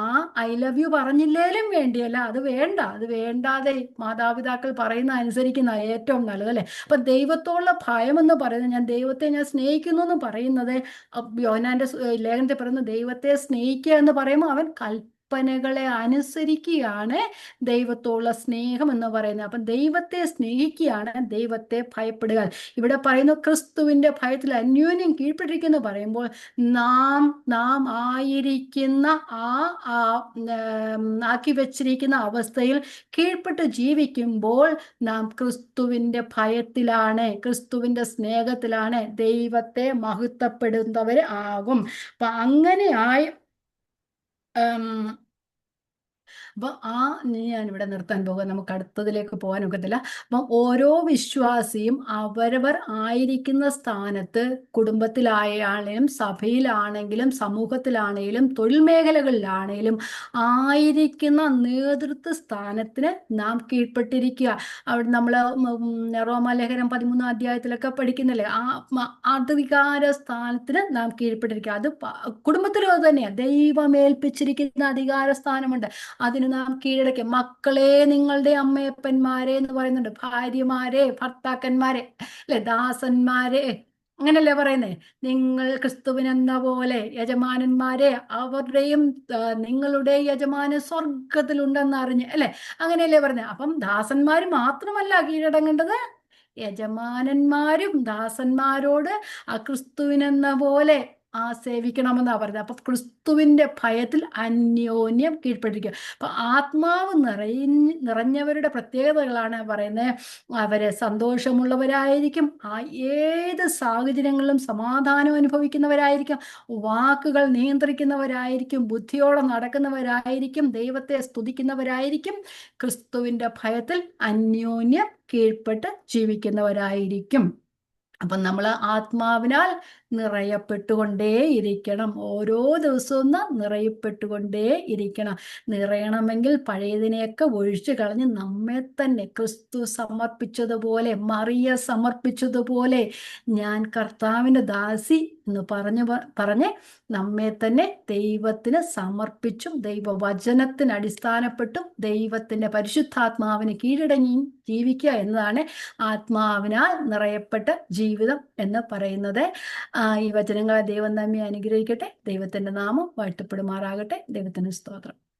ആ ഐ ലവ് യു പറഞ്ഞില്ലേലും വേണ്ടിയല്ല, അത് വേണ്ട, അത് വേണ്ടാതെ മാതാപിതാക്കൾ പറയുന്ന അനുസരിക്കുന്ന ഏറ്റവും നല്ലത്, അല്ലേ? അപ്പൊ ദൈവത്തോടുള്ള ഭയം എന്ന് പറയുന്നത്, ഞാൻ സ്നേഹിക്കുന്നു എന്ന് പറയുന്നത്, യോഹന്നാന്റെ ലേഖനത്തിൽ പറയുന്ന ദൈവത്തെ സ്നേഹിക്കുക എന്ന് പറയുമ്പോൾ അവൻ കൽപ്പനകളെ അനുസരിക്കുകയാണ് ദൈവത്തോടുള്ള സ്നേഹം എന്ന് പറയുന്നത്. അപ്പം ദൈവത്തെ സ്നേഹിക്കുകയാണ് ദൈവത്തെ ഭയപ്പെടുക. ഇവിടെ പറയുന്നു ക്രിസ്തുവിന്റെ ഭയത്തിൽ അന്യോന്യം കീഴ്പ്പെട്ടിരിക്കുന്നു പറയുമ്പോൾ നാം ആയിരിക്കുന്ന ആക്കി വെച്ചിരിക്കുന്ന അവസ്ഥയിൽ കീഴ്പ്പെട്ട് ജീവിക്കുമ്പോൾ നാം ക്രിസ്തുവിന്റെ ഭയത്തിലാണ്, ക്രിസ്തുവിന്റെ സ്നേഹത്തിലാണ്, ദൈവത്തെ മഹത്വപ്പെടുന്നവർ ആകും. അപ്പൊ അങ്ങനെയായി അപ്പൊ ഞാനിവിടെ നിർത്താൻ പോകുക, നമുക്ക് അടുത്തതിലേക്ക് പോകാൻ ഒക്കത്തില്ല. അപ്പം ഓരോ വിശ്വാസിയും അവരവർ ആയിരിക്കുന്ന സ്ഥാനത്ത്, കുടുംബത്തിലായാലും സഭയിലാണെങ്കിലും സമൂഹത്തിലാണെങ്കിലും തൊഴിൽ മേഖലകളിലാണെങ്കിലും ആയിരിക്കുന്ന നേതൃത്വ സ്ഥാനത്തിന് നാം കീഴ്പ്പെട്ടിരിക്കുക. അവിടെ നമ്മൾ റോമാലേഖനം 13 അധ്യായത്തിലൊക്കെ പഠിക്കുന്നില്ലേ, അധികാര സ്ഥാനത്തിന് നാം കീഴ്പ്പെട്ടിരിക്കുക. അത് കുടുംബത്തിലും അത് തന്നെയാണ്. ദൈവം ഏൽപ്പിച്ചിരിക്കുന്ന അധികാര സ്ഥാനമുണ്ട്. അതിന് ക്രിസ്തുവിന് നാം കീഴടക്കി. മക്കളെ, നിങ്ങളുടെ അമ്മയപ്പന്മാരെ എന്ന് പറയുന്നുണ്ട്, ഭാര്യമാരെ, ഭർത്താക്കന്മാരെ, അല്ലെ, ദാസന്മാരെ, അങ്ങനല്ലേ പറയുന്നേ. നിങ്ങൾ ക്രിസ്തുവിനെന്ന പോലെ യജമാനന്മാരെ, അവരുടെയും നിങ്ങളുടെ യജമാന സ്വർഗത്തിലുണ്ടെന്ന് അറിഞ്ഞ്, അല്ലെ, അങ്ങനെയല്ലേ പറഞ്ഞത്. അപ്പം ദാസന്മാർ മാത്രമല്ല കീഴടങ്ങേണ്ടത്, യജമാനന്മാരും ദാസന്മാരോട് ആ ക്രിസ്തുവിനെന്ന പോലെ സേവിക്കണമെന്നാ പറയുന്നത്. അപ്പൊ ക്രിസ്തുവിന്റെ ഭയത്തിൽ അന്യോന്യം കീഴ്പ്പെട്ടിരിക്കുക. അപ്പൊ ആത്മാവ് നിറഞ്ഞവരുടെ പ്രത്യേകതകളാണ് പറയുന്നത്. അവരെ സന്തോഷമുള്ളവരായിരിക്കും, ഏത് സാഹചര്യങ്ങളിലും സമാധാനം അനുഭവിക്കുന്നവരായിരിക്കും, വാക്കുകൾ നിയന്ത്രിക്കുന്നവരായിരിക്കും, ബുദ്ധിയോടെ നടക്കുന്നവരായിരിക്കും, ദൈവത്തെ സ്തുതിക്കുന്നവരായിരിക്കും, ക്രിസ്തുവിന്റെ ഭയത്തിൽ അന്യോന്യം കീഴ്പ്പെട്ട് ജീവിക്കുന്നവരായിരിക്കും. അപ്പം നമ്മൾ ആത്മാവിനാൽ നിറയപ്പെട്ടുകൊണ്ടേയിരിക്കണം. ഓരോ ദിവസവും നിറയപ്പെട്ടുകൊണ്ടേയിരിക്കണം. നിറയണമെങ്കിൽ പഴയതിനെയൊക്കെ ഒഴിച്ചു കളഞ്ഞ് നമ്മെ തന്നെ ക്രിസ്തു സമർപ്പിച്ചതുപോലെ, മറിയ സമർപ്പിച്ചതുപോലെ, ഞാൻ കർത്താവിൻ്റെ ദാസി എന്ന് പറഞ്ഞ് നമ്മെ തന്നെ ദൈവത്തിന് സമർപ്പിച്ചും ദൈവവചനത്തിന് അടിസ്ഥാനപ്പെട്ടും ദൈവത്തിൻ്റെ പരിശുദ്ധാത്മാവിന് കീഴടങ്ങി ജീവിക്കുക എന്നതാണ് ആത്മാവിനാൽ നിറയപ്പെട്ട ജീവിതം എന്ന് പറയുന്നത്. ഈ വചനങ്ങളെ ദൈവം നമ്മെ അനുഗ്രഹിക്കട്ടെ. ദൈവത്തിൻ്റെ നാമം വാഴ്ത്തപ്പെടുമാറാകട്ടെ. ദൈവത്തിന് സ്തോത്രം.